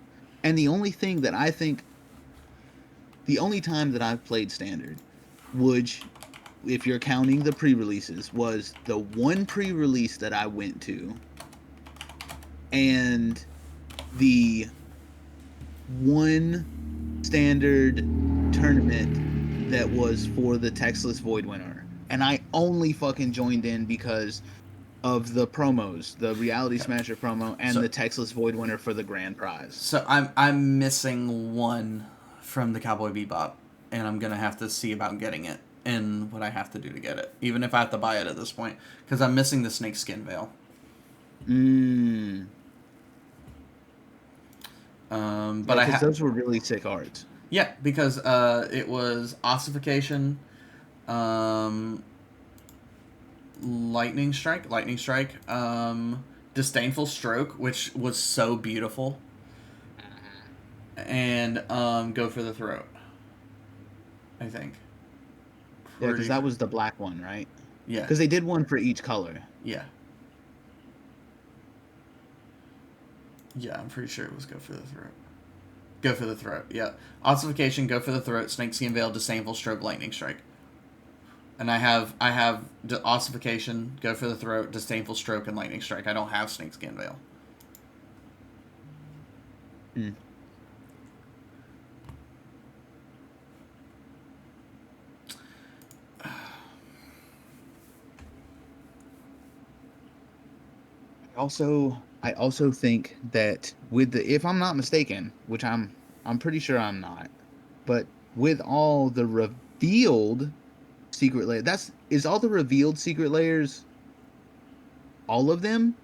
Speaker 2: And the only thing that I think, the only time that I've played standard, which, if you're counting the pre-releases, was the one pre-release that I went to, and the one standard tournament that was for the Texas Void winner. And I only fucking joined in because of the promos, the Reality Smasher promo and
Speaker 1: So-
Speaker 2: the Texas Void winner for the grand prize.
Speaker 1: So I'm missing one from the Cowboy Bebop, and I'm gonna have to see about getting it and what I have to do to get it, even if I have to buy it at this point, because I'm missing the snakeskin veil. But I
Speaker 2: because
Speaker 1: have
Speaker 2: those were really sick arts.
Speaker 1: yeah, because it was ossification, um, lightning strike, disdainful stroke, which was so beautiful, and go for the throat. I think.
Speaker 2: Yeah, because that was the black one, right?
Speaker 1: Yeah.
Speaker 2: Because they did one for each color.
Speaker 1: Yeah. Yeah, I'm pretty sure it was go for the throat. Go for the throat, yeah. Ossification, go for the throat, snakeskin veil, disdainful stroke, lightning strike. And I have ossification, go for the throat, disdainful stroke, and lightning strike. I don't have snakeskin veil.
Speaker 2: Hmm. I also think that with the, if I'm not mistaken, which I'm pretty sure I'm not, but with all the revealed secret layer, is all the revealed secret layers, all of them,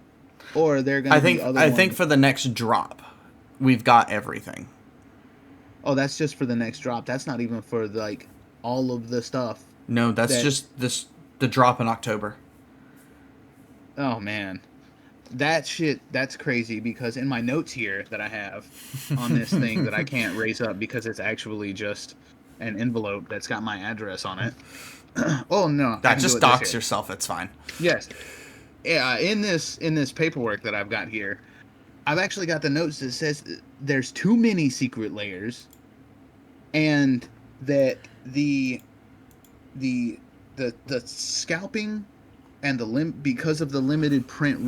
Speaker 2: or are there gonna be other
Speaker 1: I
Speaker 2: ones?
Speaker 1: think for the next drop, we've got everything.
Speaker 2: Oh, that's just for the next drop. That's not even for like all of the stuff.
Speaker 1: No, that's just the drop in October.
Speaker 2: Oh man. That shit, that's crazy, because in my notes here that I have on this thing that I can't raise up because it's actually just an envelope that's got my address on it. Oh no, I can
Speaker 1: Just
Speaker 2: do it this
Speaker 1: dox
Speaker 2: here.
Speaker 1: yourself, it's fine.
Speaker 2: Yes. Yeah, in this paperwork that I've got here, I've actually got the notes that says there's too many secret layers, and that the scalping and because of the limited print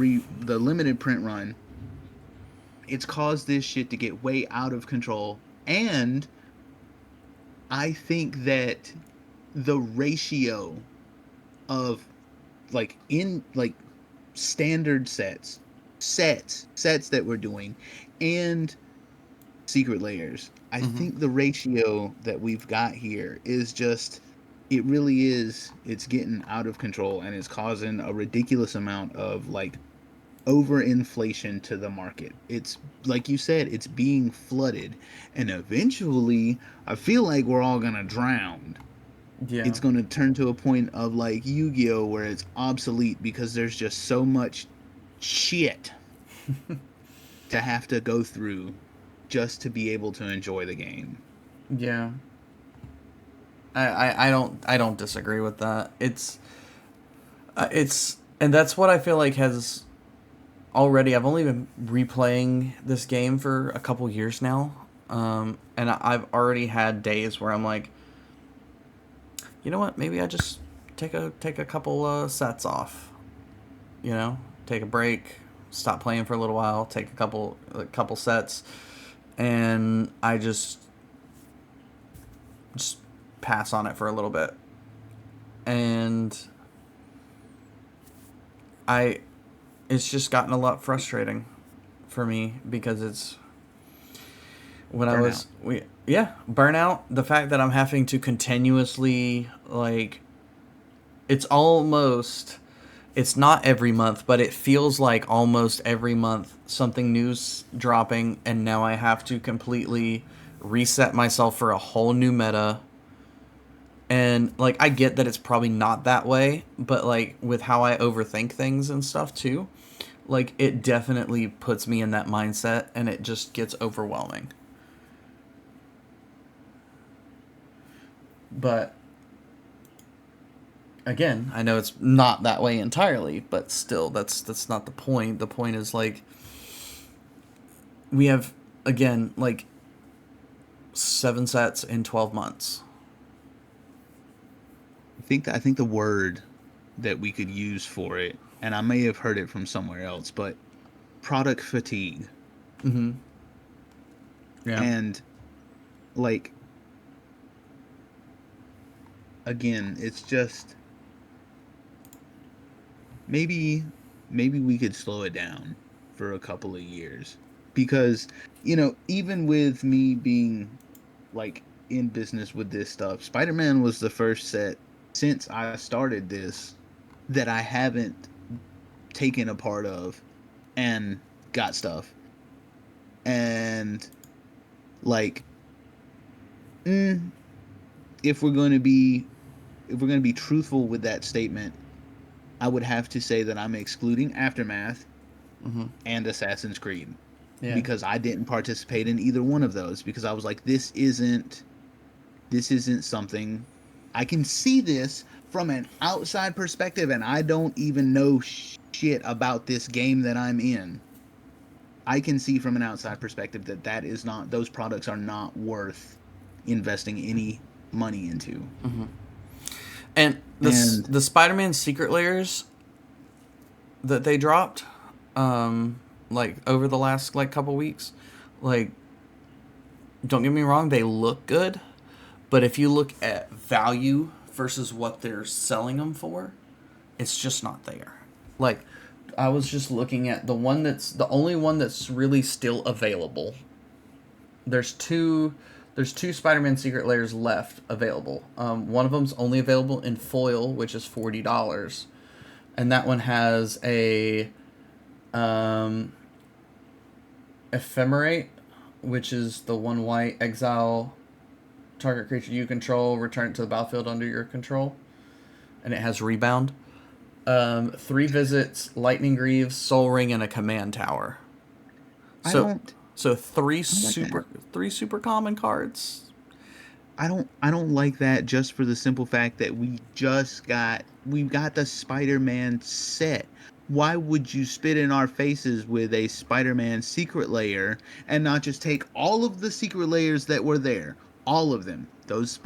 Speaker 2: run, it's caused this shit to get way out of control. And I think that the ratio of, like, in like standard sets that we're doing and secret layers, I think the ratio that we've got here is just, it really is, it's getting out of control, and it's causing a ridiculous amount of, like, overinflation to the market. It's like you said, it's being flooded, and eventually I feel like we're all gonna drown.
Speaker 1: Yeah.
Speaker 2: It's gonna turn to a point of like Yu-Gi-Oh, where it's obsolete because there's just so much shit to have to go through just to be able to enjoy the game.
Speaker 1: Yeah. I don't disagree with that. It's and that's what I feel like has already. I've only been replaying this game for a couple years now, and I've already had days where I'm like, you know what? Maybe I just take a couple sets off. You know, take a break, stop playing for a little while, take a couple sets, and I just pass on it for a little bit. And I it's just gotten a lot frustrating for me because it's when I was burnout, the fact that I'm having to continuously like it's not every month, but it feels like almost every month something new's dropping, and now I have to completely reset myself for a whole new meta. And like I get that it's probably not that way, but like with how I overthink things and stuff too, like it definitely puts me in that mindset and it just gets overwhelming. But again, I know it's not that way entirely, but still that's not the point. The point is like we have again like 7 sets in 12 months.
Speaker 2: I think the word that we could use for it, and I may have heard it from somewhere else, but product fatigue.
Speaker 1: Mm-hmm. Yeah.
Speaker 2: And like again, it's just maybe we could slow it down for a couple of years, because even with me being like in business with this stuff, Spider-Man was the first set since I started this that I haven't taken a part of and got stuff. And like if we're going to be truthful with that statement, I would have to say that I'm excluding Aftermath and Assassin's Creed, because I didn't participate in either one of those, because I was like, this isn't something I can see this from an outside perspective, and I don't even know shit about this game that I'm in. I can see from an outside perspective that is not, those products are not worth investing any money into.
Speaker 1: And the Spider-Man secret layers that they dropped, like over the last like couple weeks, like don't get me wrong, they look good, but if you look at value versus what they're selling them for, it's just not there. Like I was just looking at the only one that's really still available. There's two Spider-Man secret layers left available. One of them's only available in foil, which is $40, and that one has a ephemerate, which is the 1 white exile target creature you control, return it to the battlefield under your control, and it has rebound. 3 visits, lightning greaves, soul ring, and a command tower. So three super common cards.
Speaker 2: I don't like that, just for the simple fact that we've got the Spider-Man set. Why would you spit in our faces with a Spider-Man secret layer and not just take all of the secret layers that were there, all of them, those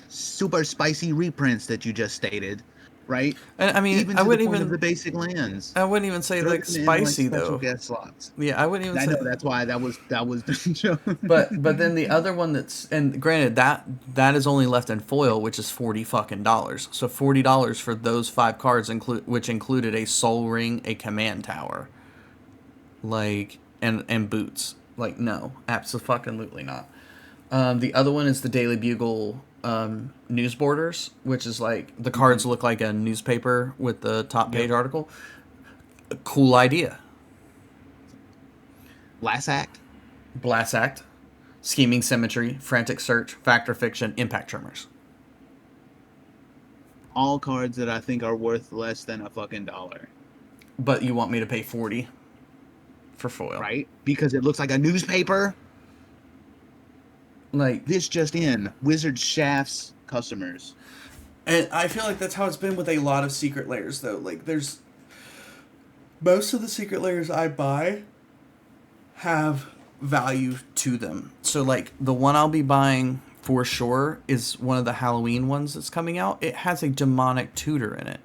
Speaker 2: super spicy reprints that you just stated, right?
Speaker 1: And I mean,
Speaker 2: even to the point of the basic lands.
Speaker 1: I wouldn't even say
Speaker 2: Throw
Speaker 1: like
Speaker 2: them in, like,
Speaker 1: spicy
Speaker 2: special
Speaker 1: though.
Speaker 2: guest slots.
Speaker 1: Yeah, I wouldn't even
Speaker 2: I
Speaker 1: say.
Speaker 2: know, that's why that was the joke.
Speaker 1: But then the other one and granted that is only left in foil, which is $40 fucking dollars. So $40 for those 5 cards which included a soul ring, a command tower, like and boots. Like no, absolutely not. The other one is the Daily Bugle news borders, which is like the cards look like a newspaper with the top page article. A cool idea.
Speaker 2: Blast
Speaker 1: Act, Scheming Symmetry, Frantic Search, Factor Fiction, Impact Tremors.
Speaker 2: All cards that I think are worth less than a fucking dollar.
Speaker 1: But you want me to pay $40 for foil,
Speaker 2: right? Because it looks like a newspaper.
Speaker 1: Like
Speaker 2: this just in, Wizard Shaft's customers.
Speaker 1: And I feel like that's how it's been with a lot of secret layers, though. Like there's most of the secret layers I buy have value to them. So like the one I'll be buying for sure is one of the Halloween ones that's coming out. It has a demonic tutor in it.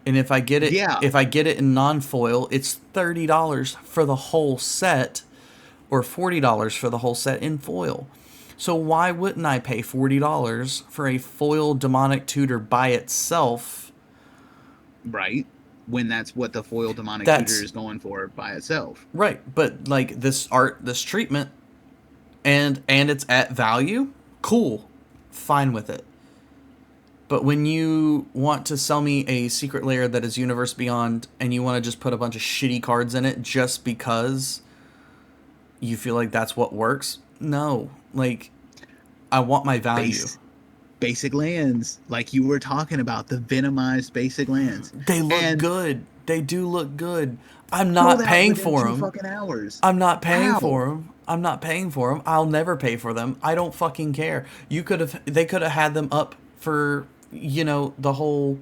Speaker 1: And if I get it in non-foil, it's $30 for the whole set, or $40 for the whole set in foil. So why wouldn't I pay $40 for a foil demonic tutor by itself?
Speaker 2: Right. When that's what the foil demonic tutor
Speaker 1: That's
Speaker 2: is going for by itself.
Speaker 1: right, but like this art, this treatment, and it's at value, cool, fine with it. But when you want to sell me a secret layer that is Universe Beyond and you want to just put a bunch of shitty cards in it just because you feel like that's what works, no. Like, I want my value.
Speaker 2: Basic lands, like you were talking about, the venomized basic lands.
Speaker 1: They look
Speaker 2: And
Speaker 1: good. They do look good. I'm
Speaker 2: pull
Speaker 1: not
Speaker 2: that
Speaker 1: paying
Speaker 2: within
Speaker 1: for
Speaker 2: 2
Speaker 1: them.
Speaker 2: fucking hours.
Speaker 1: I'm not paying
Speaker 2: How?
Speaker 1: for them. I'm not paying for them. I'll never pay for them. I don't fucking care. They could have had them up for, the whole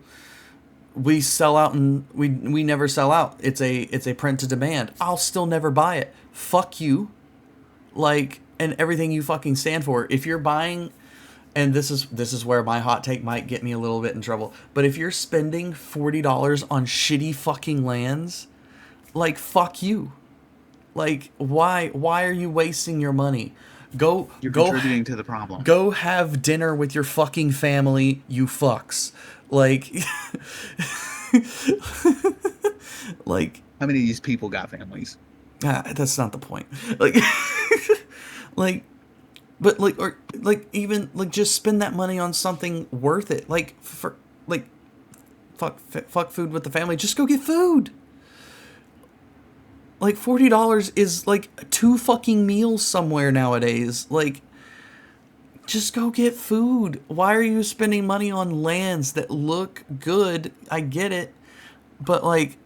Speaker 1: we sell out and we never sell out. It's a print to demand. I'll still never buy it. Fuck you. Like, and everything you fucking stand for. If you're buying, and this is where my hot take might get me a little bit in trouble, but if you're spending $40 on shitty fucking lands, like, fuck you. Like, why are you wasting your money?
Speaker 2: You're contributing to the problem.
Speaker 1: Go have dinner with your fucking family, you fucks. Like, like,
Speaker 2: How many of these people got families?
Speaker 1: that's not the point. Like, like, but like, or like, even like, just spend that money on something worth it. Like, for like, fuck food with the family. Just go get food. Like, $40 is like 2 fucking meals somewhere nowadays. Like, just go get food. Why are you spending money on lands that look good? I get it. But like,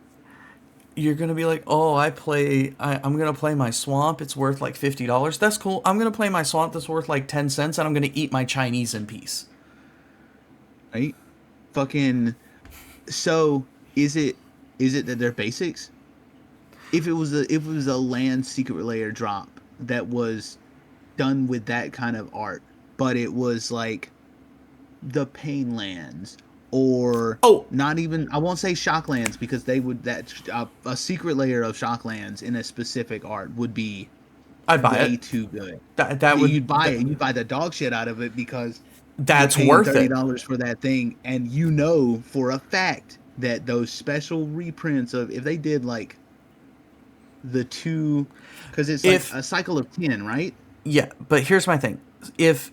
Speaker 1: you're going to be like, oh, I'm going to play my swamp. It's worth like $50. That's cool. I'm going to play my swamp that's worth like 10 cents and I'm going to eat my Chinese in peace.
Speaker 2: Right? Fucking. So is it that they're basics? If it was a land secret layer drop that was done with that kind of art, but it was like the pain lands, or not even, I won't say shock lands, because they would, a secret layer of shock lands in a specific art would be
Speaker 1: I'd buy
Speaker 2: way
Speaker 1: it.
Speaker 2: too good.
Speaker 1: That would,
Speaker 2: you'd buy it. You'd buy the dog shit out of it because
Speaker 1: that's
Speaker 2: you're paying
Speaker 1: worth it.
Speaker 2: $30 for that thing, and you know for a fact that those special reprints of, if they did like the 2, because it's like a cycle of 10, right?
Speaker 1: Yeah, but here's my thing. If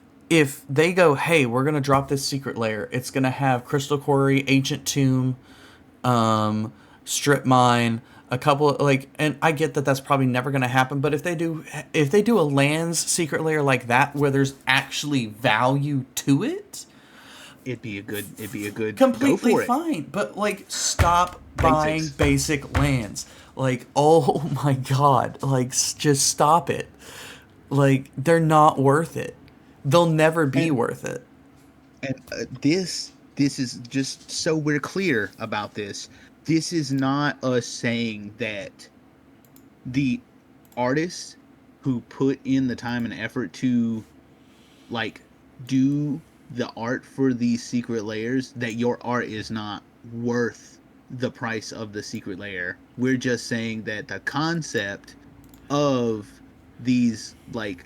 Speaker 1: they go, hey, we're gonna drop this secret layer, it's gonna have Crystal Quarry, Ancient Tomb, Strip Mine, a couple of, like, and I get that that's probably never gonna happen, but if they do a lands secret layer like that where there's actually value to it,
Speaker 2: it'd be a good
Speaker 1: completely
Speaker 2: go for
Speaker 1: fine.
Speaker 2: it.
Speaker 1: But like, stop buying basic lands. Like, oh my god, like, just stop it. Like, they're not worth it. They'll never be worth it.
Speaker 2: And this is just so we're clear about this. This is not us saying that the artists who put in the time and effort to like do the art for these secret layers, that your art is not worth the price of the secret layer. We're just saying that the concept of these like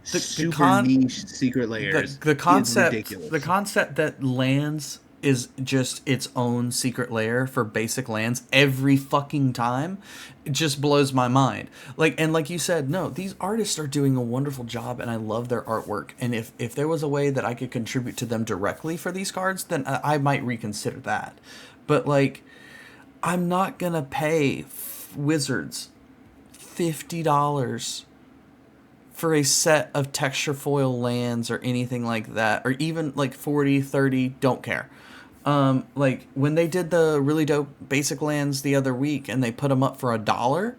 Speaker 2: super niche secret layers,
Speaker 1: the concept,
Speaker 2: is ridiculous.
Speaker 1: the concept that lands is just its own secret layer for basic lands every fucking time, it just blows my mind. Like, and like you said, no, these artists are doing a wonderful job and I love their artwork, and if there was a way that I could contribute to them directly for these cards, then I might reconsider that. But like, I'm not gonna pay Wizards $50 for a set of texture foil lands or anything like that, or even like 40, 30, don't care. Like, when they did the really dope basic lands the other week and they put them up for $1,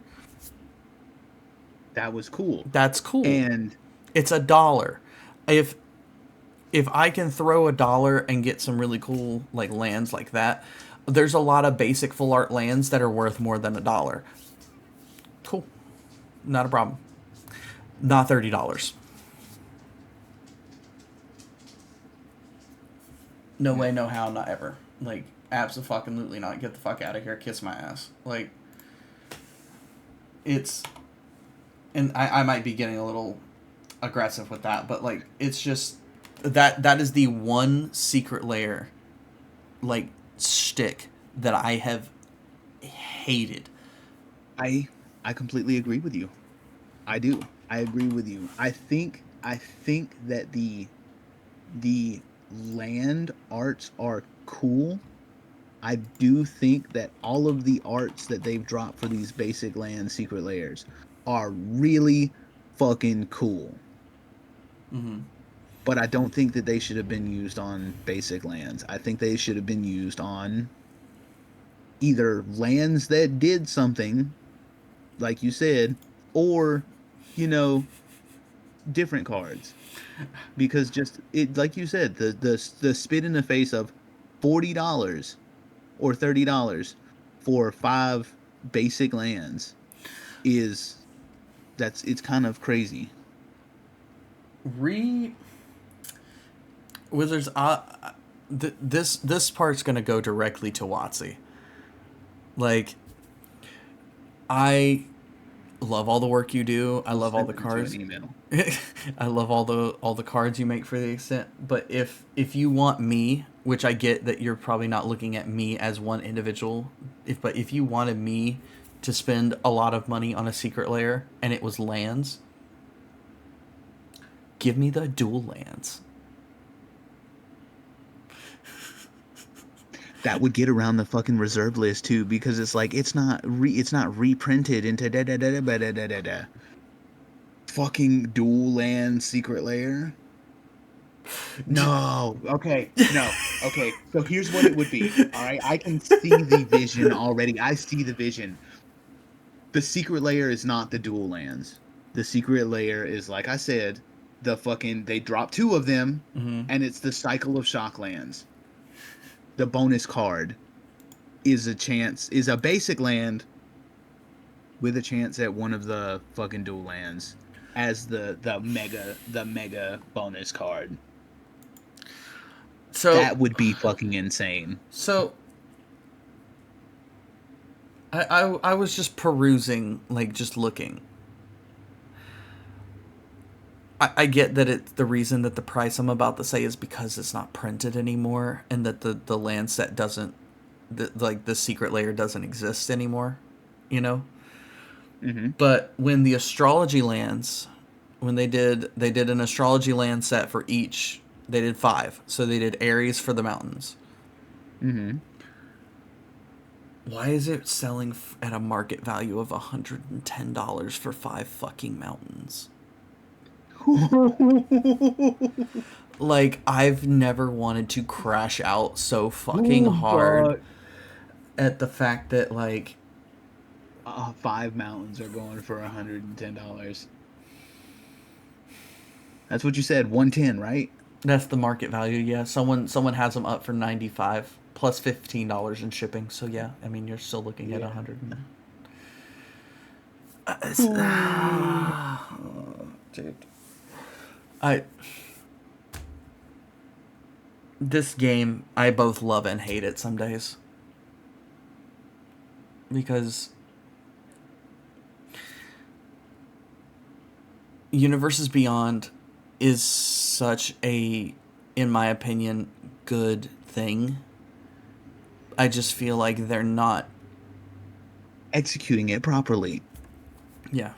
Speaker 2: that was cool.
Speaker 1: That's cool.
Speaker 2: And
Speaker 1: it's $1. If I can throw $1 and get some really cool like lands like that, there's a lot of basic full art lands that are worth more than $1. Cool. Not a problem. Not $30. No way, no how, not ever. Like, abso-fucking-lutely not. Get the fuck out of here. Kiss my ass. Like, it's and I might be getting a little aggressive with that, but like it's just that is the one secret layer like shtick that I have hated.
Speaker 2: I I completely agree with you. I do. I agree with you. I think that the land arts are cool. I do think that all of the arts that they've dropped for these basic land secret layers are really fucking cool.
Speaker 1: Mm-hmm.
Speaker 2: But I don't think that they should have been used on basic lands. I think they should have been used on either lands that did something, like you said, or, you know, different cards. Because just it, like you said, the spit in the face of $40 or $30 for 5 basic lands is that's it's kind of crazy.
Speaker 1: Re Wizards. This part's gonna go directly to Watsy. Like, I love all the work you do. I
Speaker 2: I'll
Speaker 1: love all
Speaker 2: send
Speaker 1: the
Speaker 2: it to
Speaker 1: cards.
Speaker 2: an email.
Speaker 1: I love all the cards you make for the extent. But if you want me, which I get that you're probably not looking at me as one individual, if you wanted me to spend a lot of money on a secret layer and it was lands, give me the dual lands.
Speaker 2: That would get around the fucking reserve list too, because it's like it's not reprinted into da da da da da da da da. Fucking dual land secret layer. No. Okay. No. Okay. So here's what it would be. All right. I can see the vision already. I see the vision. The secret layer is not the dual lands. The secret layer is, like I said, the fucking they drop 2 of them,
Speaker 1: Mm-hmm.
Speaker 2: and it's the cycle of shock lands. The bonus card is a basic land with a chance at one of the fucking dual lands as the mega bonus card.
Speaker 1: So
Speaker 2: That would be fucking insane.
Speaker 1: so I was just perusing, like just looking. I get that it's the reason that the price I'm about to say is because it's not printed anymore, and that the land set doesn't, like the secret layer doesn't exist anymore, you know.
Speaker 2: Mm-hmm.
Speaker 1: But when the astrology lands, when they did an astrology land set for each, they did 5. So they did Aries for the mountains.
Speaker 2: Mm-hmm.
Speaker 1: Why is it selling at a market value of $110 for 5 fucking mountains? Like, I've never wanted to crash out so fucking
Speaker 2: Oh,
Speaker 1: hard
Speaker 2: God.
Speaker 1: at the fact that, like,
Speaker 2: 5 mountains are going for $110. That's what you said, 110, right?
Speaker 1: that's the market value. Yeah, someone has them up for 95 plus $15 in shipping. So yeah, I mean, you're still looking at
Speaker 2: Yeah.
Speaker 1: 100.
Speaker 2: Ooh.
Speaker 1: Dude, I this game I both love and hate it some days because Universes Beyond is such a, in my opinion, good thing. I just feel like they're not.
Speaker 2: Executing it properly.
Speaker 1: Yeah.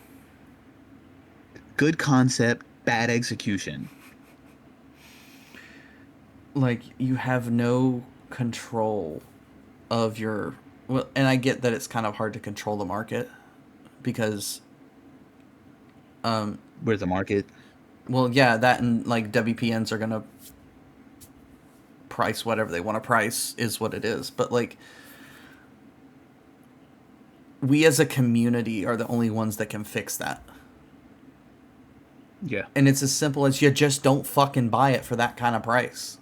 Speaker 2: Good concept, bad execution.
Speaker 1: Like, you have no control of your. Well, and I get that it's kind of hard to control the market because.
Speaker 2: Where's the market?
Speaker 1: Well, yeah, that and like WPNs are going to price whatever they want to price is what it is. But like, we as a community are the only ones that can fix that.
Speaker 2: Yeah.
Speaker 1: And it's as simple as you just don't fucking buy it for that kind of price.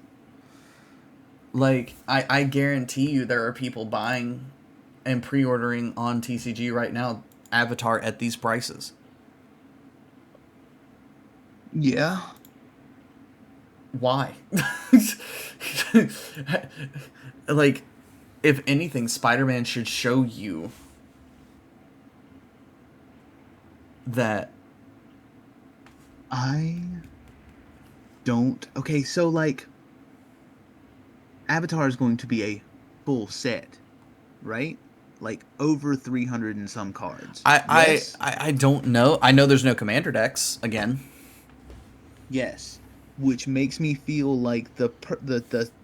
Speaker 1: Like, I guarantee you there are people buying and pre-ordering on TCG right now Avatar at these prices.
Speaker 2: Yeah.
Speaker 1: Why? Like, if anything, Spider-Man should show you that
Speaker 2: I don't. Okay, so like Avatar is going to be a full set, right? Like over 300 and some cards.
Speaker 1: I, I
Speaker 2: Yes?
Speaker 1: I I don't know. I know there's no commander decks again.
Speaker 2: Yes. Which makes me feel like the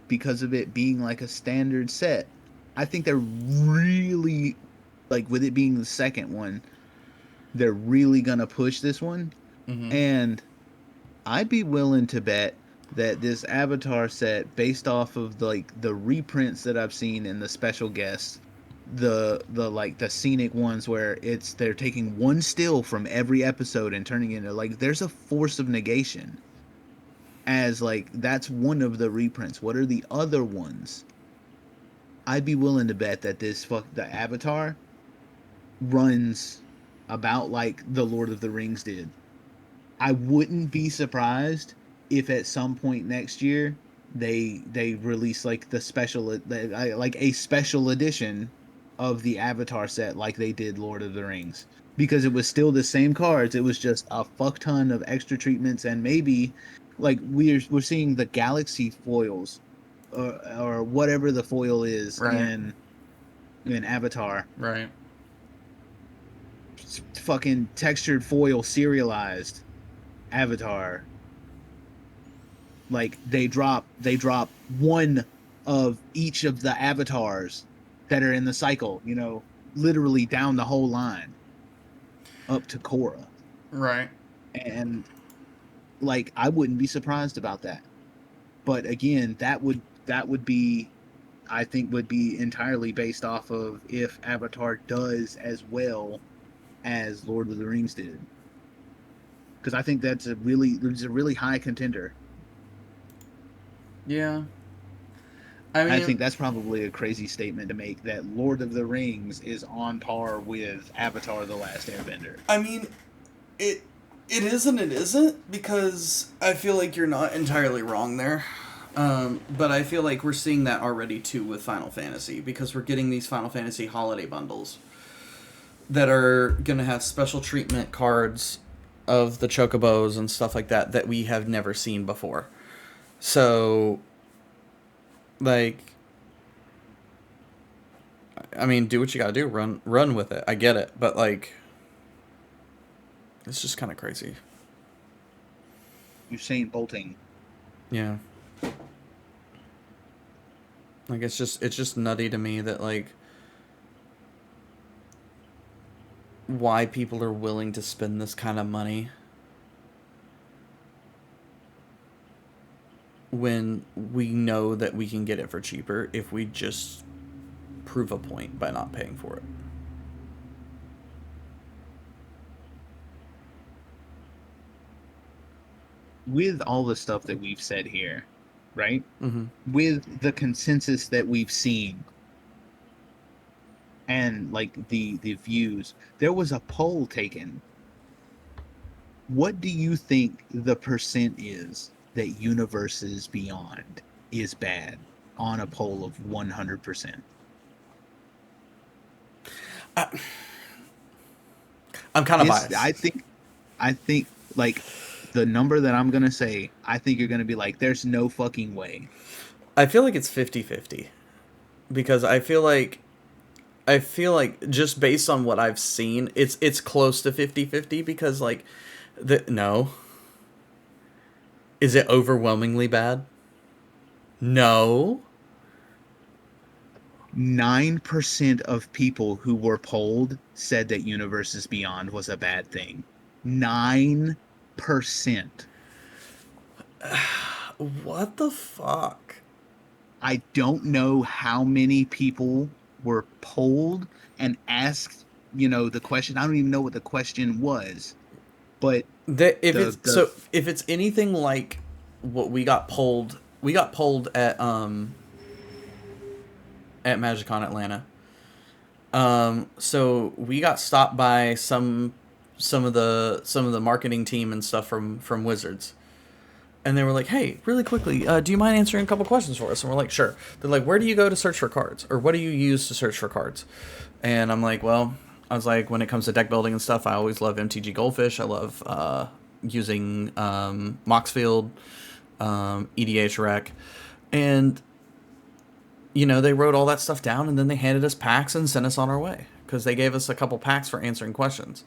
Speaker 2: because of it being like a standard set, I think they're really like with it being the second one, they're really gonna push this one.
Speaker 1: Mm-hmm.
Speaker 2: And I'd be willing to bet that this Avatar set, based off of the reprints that I've seen and the special guests, the like the scenic ones where it's they're taking one still from every episode and turning it into like there's a force of negation as like that's one of the reprints. What are the other ones? I'd be willing to bet that the Avatar runs about like the Lord of the Rings did. I wouldn't be surprised if at some point next year they release like like a special edition of the Avatar set like they did Lord of the Rings, because it was still the same cards. It was just a fuck ton of extra treatments, and maybe like we're seeing the galaxy foils or whatever the foil is
Speaker 1: Right.
Speaker 2: in Avatar,
Speaker 1: Right.
Speaker 2: fucking textured foil serialized Avatar. Like they drop one of each of the avatars that are in the cycle, literally down the whole line up to Korra.
Speaker 1: Right.
Speaker 2: And like I wouldn't be surprised about that. But again, that would be, I think, would be entirely based off of if Avatar does as well as Lord of the Rings did. Because I think there's a really high contender.
Speaker 1: Yeah. I
Speaker 2: I
Speaker 1: mean,
Speaker 2: think that's probably a crazy statement to make, that Lord of the Rings is on par with Avatar: The Last Airbender.
Speaker 1: I mean, it it is and it isn't, because I feel like you're not entirely wrong there. But I feel like we're seeing that already too with Final Fantasy, because we're getting these Final Fantasy holiday bundles that are gonna have special treatment cards of the chocobos and stuff like that that we have never seen before. So, like, I mean, do what you gotta do. Run with it. I get it, but like, it's just kind of crazy.
Speaker 2: Usain Bolting.
Speaker 1: Yeah. Like, it's just nutty to me that, like, why people are willing to spend this kind of money when we know that we can get it for cheaper if we just prove a point by not paying for it.
Speaker 2: With all the stuff that we've said here, right?
Speaker 1: Mm-hmm.
Speaker 2: With the consensus that we've seen and like the views, there was a poll taken. What do you think the percent is that Universes Beyond is bad on a poll of 100%?
Speaker 1: I'm kind of
Speaker 2: It's,
Speaker 1: biased.
Speaker 2: I think like the number that I'm gonna say, I think you're gonna be like, there's no fucking way.
Speaker 1: I feel like it's 50-50, because I feel like just based on what I've seen, it's close to 50-50, because like the no. Is it overwhelmingly bad? No.
Speaker 2: 9% of people who were polled said that Universes Beyond was a bad thing. 9%.
Speaker 1: What the fuck?
Speaker 2: I don't know how many people were polled and asked, the question. I don't even know what the question was, but
Speaker 1: That if
Speaker 2: the
Speaker 1: it's
Speaker 2: the
Speaker 1: so if it's anything like what we got polled at MagicCon Atlanta. So we got stopped by some of the marketing team and stuff from Wizards, and they were like, "Hey, really quickly, do you mind answering a couple questions for us?" And we're like, "Sure." They're like, "Where do you go to search for cards, or what do you use to search for cards?" And I'm like, "Well, I was like, when it comes to deck building and stuff, I always love MTG Goldfish. I love using Moxfield, EDH Rec, and they wrote all that stuff down, and then they handed us packs and sent us on our way because they gave us a couple packs for answering questions.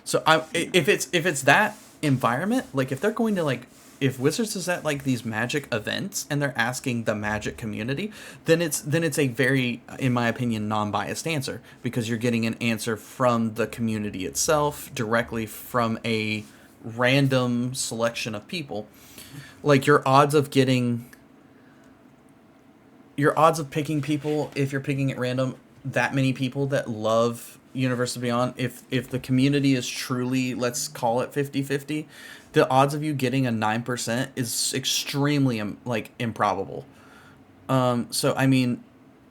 Speaker 1: So if it's that environment, like if they're going to if Wizards is at like these Magic events and they're asking the Magic community, then it's a very, in my opinion, non-biased answer, because you're getting an answer from the community itself, directly from a random selection of people. Like your odds of picking people, if you're picking at random, that many people that love Universe Beyond, if the community is truly, let's call it 50-50, the odds of you getting a 9% is extremely improbable. So I mean,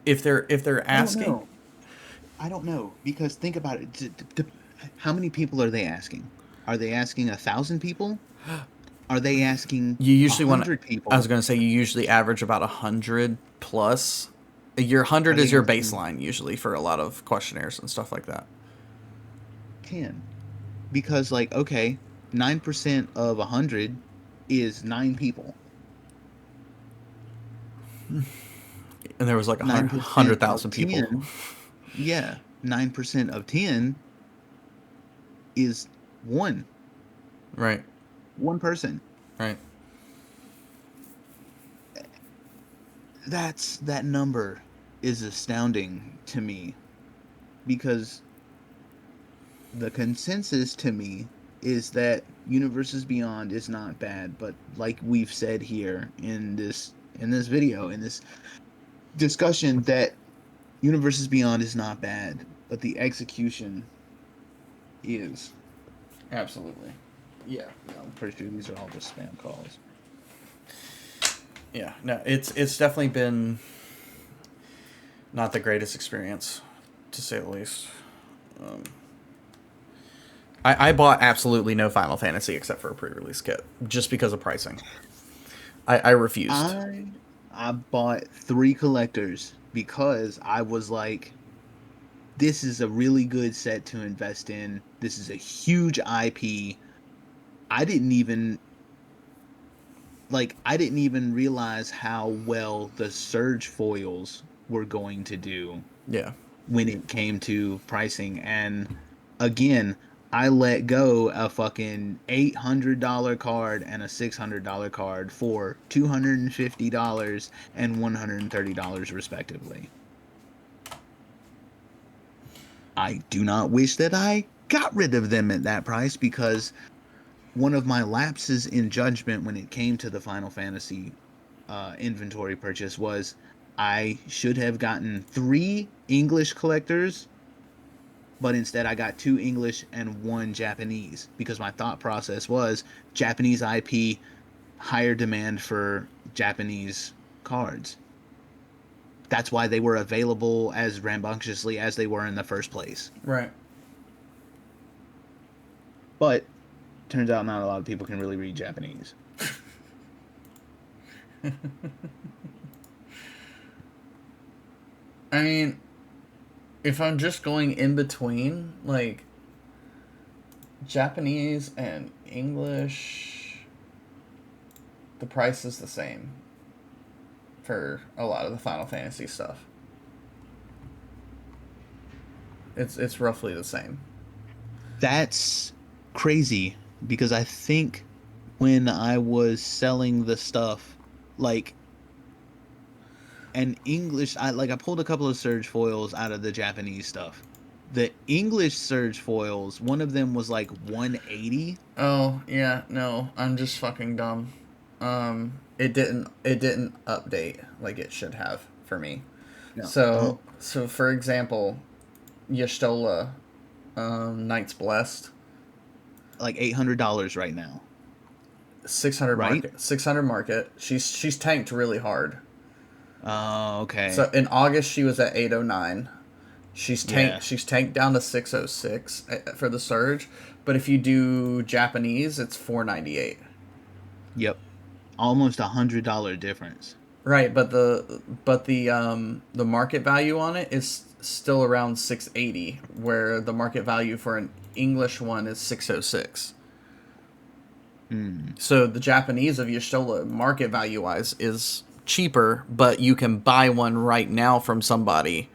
Speaker 1: if they're asking,
Speaker 2: I don't know, because think about it. How many people are they asking? Are they asking 1,000 people? Are they asking
Speaker 1: you usually
Speaker 2: 100 people?
Speaker 1: I was going to say you usually average about 100 plus. Your 100 is your baseline usually for a lot of questionnaires and stuff like that.
Speaker 2: 10, because 9% of 100 is 9 people.
Speaker 1: And there was 100,000 people.
Speaker 2: 10, yeah, 9% of 10 is 1.
Speaker 1: Right.
Speaker 2: 1 person.
Speaker 1: Right.
Speaker 2: That number is astounding to me, because the consensus to me is that Universes Beyond is not bad, but like we've said here in this video, in this discussion, that Universes Beyond is not bad, but the execution is.
Speaker 1: Absolutely. Yeah.
Speaker 2: I'm pretty sure these are all just spam calls.
Speaker 1: Yeah, no, it's definitely been not the greatest experience, to say the least. I bought absolutely no Final Fantasy except for a pre-release kit, just because of pricing. I refused.
Speaker 2: I bought 3 collectors because I was like, this is a really good set to invest in. This is a huge IP. I didn't even realize how well the Surge foils were going to do.
Speaker 1: Yeah.
Speaker 2: When it came to pricing, and again, I let go a fucking $800 card and a $600 card for $250 and $130 respectively. I do not wish that I got rid of them at that price, because one of my lapses in judgment when it came to the Final Fantasy inventory purchase was I should have gotten 3 English collectors, but instead I got 2 English and 1 Japanese, because my thought process was Japanese IP, higher demand for Japanese cards. That's why they were available as rambunctiously as they were in the first place.
Speaker 1: Right.
Speaker 2: But turns out not a lot of people can really read Japanese.
Speaker 1: I mean, if I'm just going in between, Japanese and English, the price is the same for a lot of the Final Fantasy stuff. It's roughly the same.
Speaker 2: That's crazy, because I think when I was selling the stuff, and English, I pulled a couple of Surge foils out of the Japanese stuff. The English Surge foils, one of them was 180.
Speaker 1: Oh yeah, no, I'm just fucking dumb. It didn't update like it should have for me. No. So for example, Y'shtola, Knights Blessed,
Speaker 2: $800 right now.
Speaker 1: 600 right? Market. 600 market. She's tanked really hard.
Speaker 2: Oh, okay.
Speaker 1: So in August she was at 809. She's tanked. Yeah. She's tanked down to 606 for the Surge, but if you do Japanese, it's 498.
Speaker 2: Yep, almost $100 difference.
Speaker 1: Right, but the market value on it is still around 680, where the market value for an English one is 606.
Speaker 2: Mm.
Speaker 1: So the Japanese of Y'shtola, market value wise, is cheaper, but you can buy one right now from somebody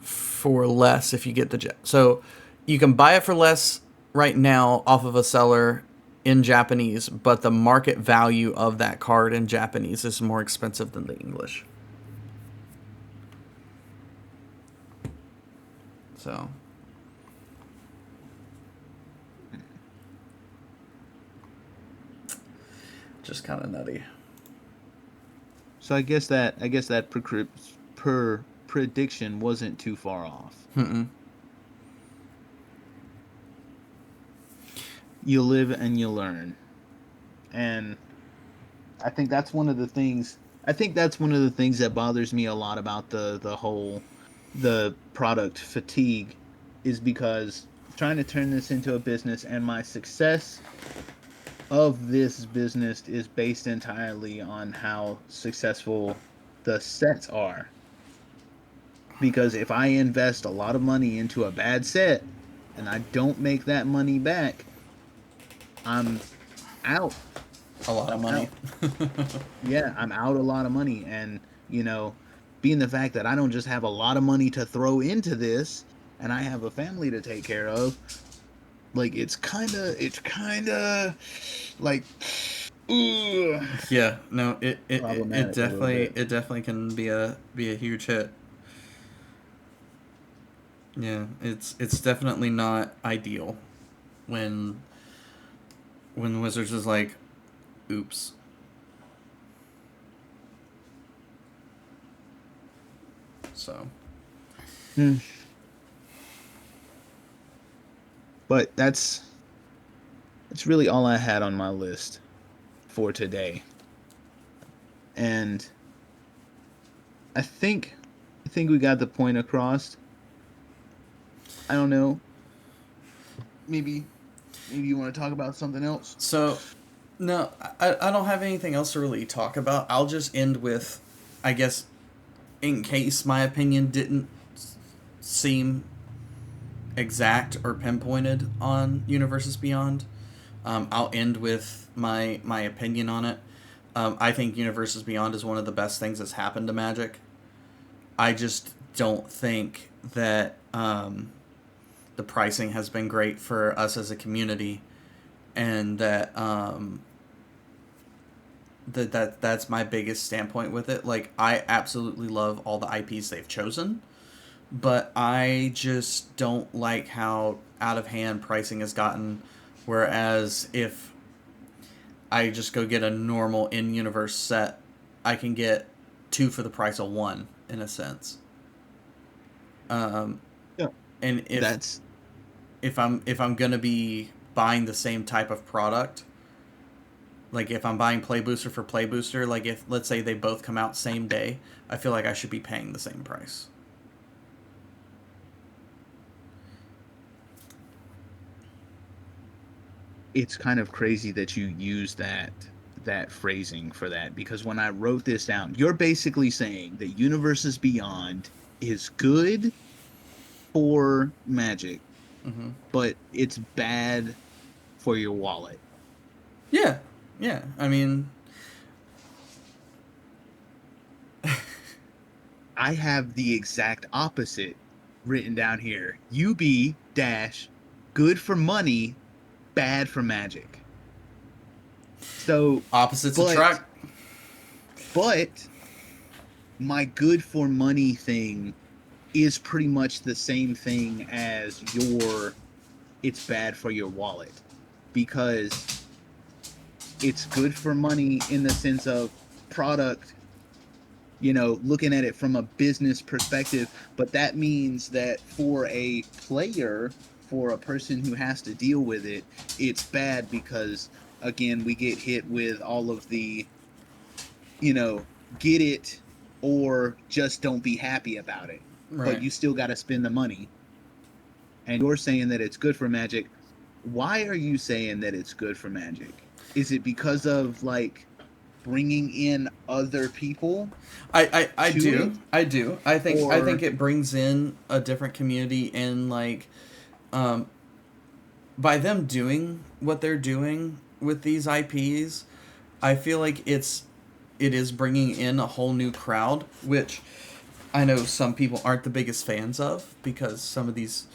Speaker 1: for less if you get the so you can buy it for less right now off of a seller in Japanese, but the market value of that card in Japanese is more expensive than the English. So just kind of nutty.
Speaker 2: So I guess that prediction wasn't too far off.
Speaker 1: Mm-mm.
Speaker 2: You live and you learn. And I think that's one of the things that bothers me a lot about the product fatigue is because trying to turn this into a business, and my success of this business is based entirely on how successful the sets are. Because if I invest a lot of money into a bad set and I don't make that money back, I'm out.
Speaker 1: A lot of
Speaker 2: I'm
Speaker 1: money.
Speaker 2: out. Yeah, I'm out a lot of money. And, being the fact that I don't just have a lot of money to throw into this and I have a family to take care of, like it's kinda like ugh,
Speaker 1: Yeah, no, it
Speaker 2: problematic a little bit.
Speaker 1: definitely can be a huge hit. Yeah, it's definitely not ideal when Wizards is like, oops. So
Speaker 2: Hmm. But that's really all I had on my list for today. And I think we got the point across. I don't know. Maybe you want to talk about something else?
Speaker 1: so no, I don't have anything else to really talk about. I'll just end with, I guess, in case my opinion didn't seem exact or pinpointed on Universes Beyond. I'll end with my opinion on it. I think Universes Beyond is one of the best things that's happened to Magic. I just don't think that the pricing has been great for us as a community, and that's my biggest standpoint with it. Like, I absolutely love all the IPs they've chosen, but I just don't like how out of hand pricing has gotten. Whereas if I just go get a normal in universe set, I can get two for the price of one in a sense. Um,
Speaker 2: Yeah.
Speaker 1: and
Speaker 2: That's
Speaker 1: if I'm gonna be buying the same type of product, like if I'm buying Play Booster for Play Booster, like if let's say they both come out same day, I feel like I should be paying the same price.
Speaker 2: it's kind of crazy that you use that phrasing for that, because when I wrote this down, you're basically saying that Universes Beyond is good for Magic,
Speaker 1: Mm-hmm.
Speaker 2: but it's bad for your wallet.
Speaker 1: Yeah, yeah. I mean,
Speaker 2: I have the exact opposite written down here. UB dash good for money, bad for Magic. So,
Speaker 1: opposites
Speaker 2: but
Speaker 1: attract.
Speaker 2: but my good for money thing is pretty much the same thing as your it's bad for your wallet, because it's good for money in the sense of product, looking at it from a business perspective, but that means that for a player, for a person who has to deal with it, it's bad because again, we get hit with all of the, you know, get it or just don't be happy about it. But
Speaker 1: Right.
Speaker 2: you still got to spend the money. And you're saying that it's good for Magic. Why are you saying that it's good for Magic? Is it because of like bringing in other people
Speaker 1: I
Speaker 2: to
Speaker 1: do.
Speaker 2: it?
Speaker 1: I do. I think
Speaker 2: Or
Speaker 1: it brings in a different community, and like, um, by them doing what they're doing with these IPs, I feel like it is bringing in a whole new crowd, which I know some people aren't the biggest fans of, because some of these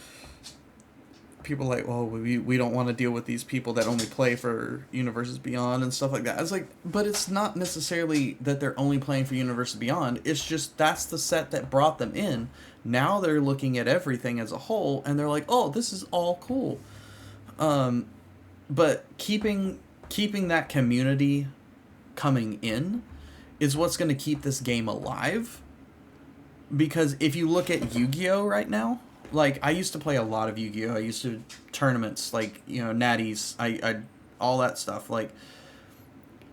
Speaker 1: people are like, well, we don't want to deal with these people that only play for Universes Beyond and stuff like that. I was like, but it's not necessarily that they're only playing for Universes Beyond. It's just that's the set that brought them in. Now they're looking at everything as a whole, and they're like, oh, this is all cool. But keeping that community coming in is what's going to keep this game alive. Because if you look at Yu-Gi-Oh right now, like, I used to play a lot of Yu-Gi-Oh. I used to tournaments, like, natties, I all that stuff. Like,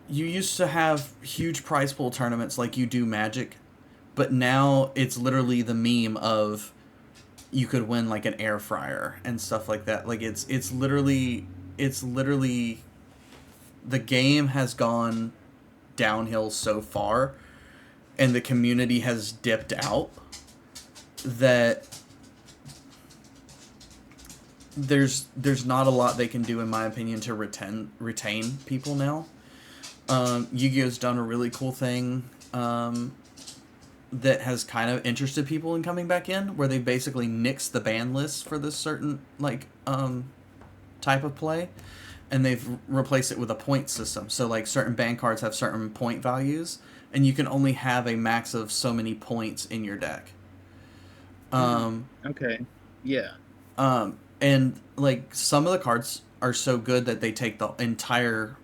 Speaker 1: you used to have huge prize pool tournaments like you do Magic, but now it's literally the meme of you could win like an air fryer and stuff like that. Like, it's literally the game has gone downhill so far, and the community has dipped out, that there's not a lot they can do, in my opinion, to retain people now. Yu-Gi-Oh's done a really cool thing that has kind of interested people in coming back in, where they basically nixed the ban list for this certain type of play, and they've replaced it with a point system. So like certain ban cards have certain point values, and you can only have a max of so many points in your deck.
Speaker 2: Okay. Yeah.
Speaker 1: And like some of the cards are so good that they take the entire,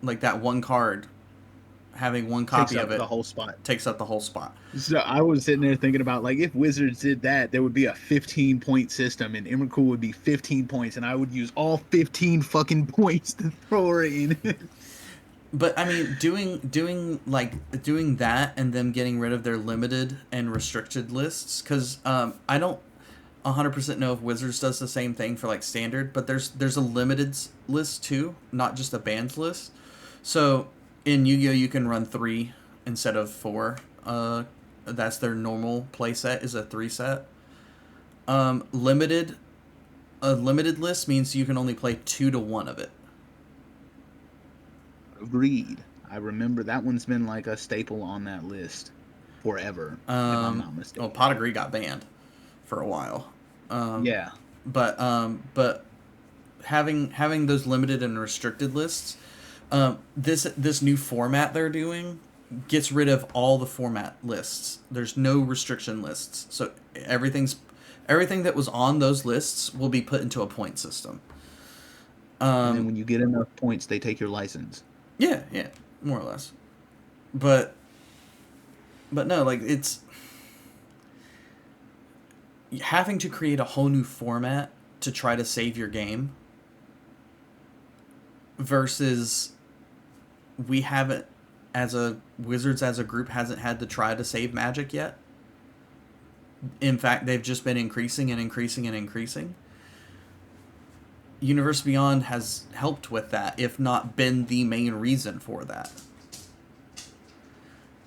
Speaker 1: like that one card, having one copy
Speaker 2: Takes
Speaker 1: of
Speaker 2: up
Speaker 1: it
Speaker 2: the whole spot.
Speaker 1: takes up the whole spot.
Speaker 2: So I was sitting there thinking about, like, if Wizards did that, there would be a 15-point system, and Emrakul would be 15 points, and I would use all 15 fucking points to throw her in.
Speaker 1: But I mean, doing that and them getting rid of their limited and restricted lists, because I don't 100% know if Wizards does the same thing for like standard, but there's a limited list too, not just a banned list. So in Yu-Gi-Oh you can run 3 instead of 4. That's their normal play set, is a 3 set. A limited list means you can only play 2 to 1 of it.
Speaker 2: Agreed. I remember that one's been like a staple on that list forever, if I'm not mistaken.
Speaker 1: Well, Pot of Greed got banned for a while.
Speaker 2: Yeah.
Speaker 1: But having those limited and restricted lists, this new format they're doing gets rid of all the format lists. There's no restriction lists, so everything that was on those lists will be put into a point system.
Speaker 2: And then when you get enough points, they take your license.
Speaker 1: Yeah, more or less. But no, like, it's having to create a whole new format to try to save your game versus we haven't, as a Wizards as a group, hasn't had to try to save Magic yet. In fact, they've just been increasing and increasing and increasing. Universe Beyond has helped with that, if not been the main reason for that.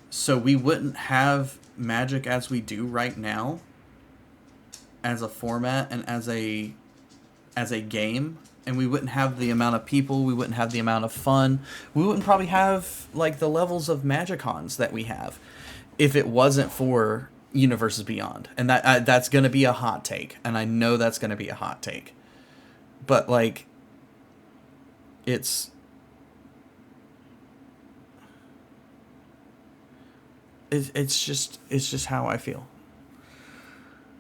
Speaker 1: So we wouldn't have Magic as we do right now, as a format and as a game, and we wouldn't have the amount of people, we wouldn't have the amount of fun, we wouldn't probably have like the levels of Magicons that we have if it wasn't for Universes Beyond. And that's going to be a hot take, and I know that's going to be a hot take. But like, it's just how I feel.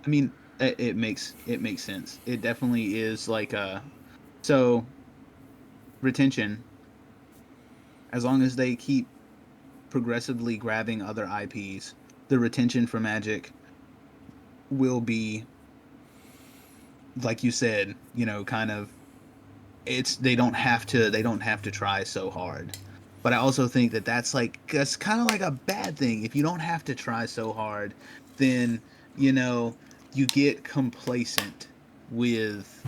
Speaker 2: I mean, it makes sense. It definitely is like so retention. As long as they keep progressively grabbing other IPs, the retention for Magic will be, like you said, kind of, they don't have to try so hard. But I also think that's kind of like a bad thing. If you don't have to try so hard, then you get complacent with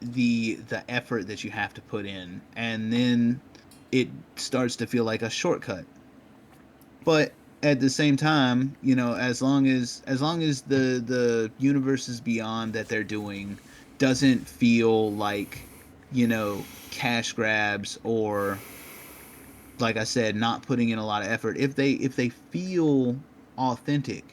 Speaker 2: the effort that you have to put in, and then it starts to feel like a shortcut. But at the same time, as long as the Universes Beyond that they're doing doesn't feel like cash grabs, or like I said, not putting in a lot of effort. If they feel authentic,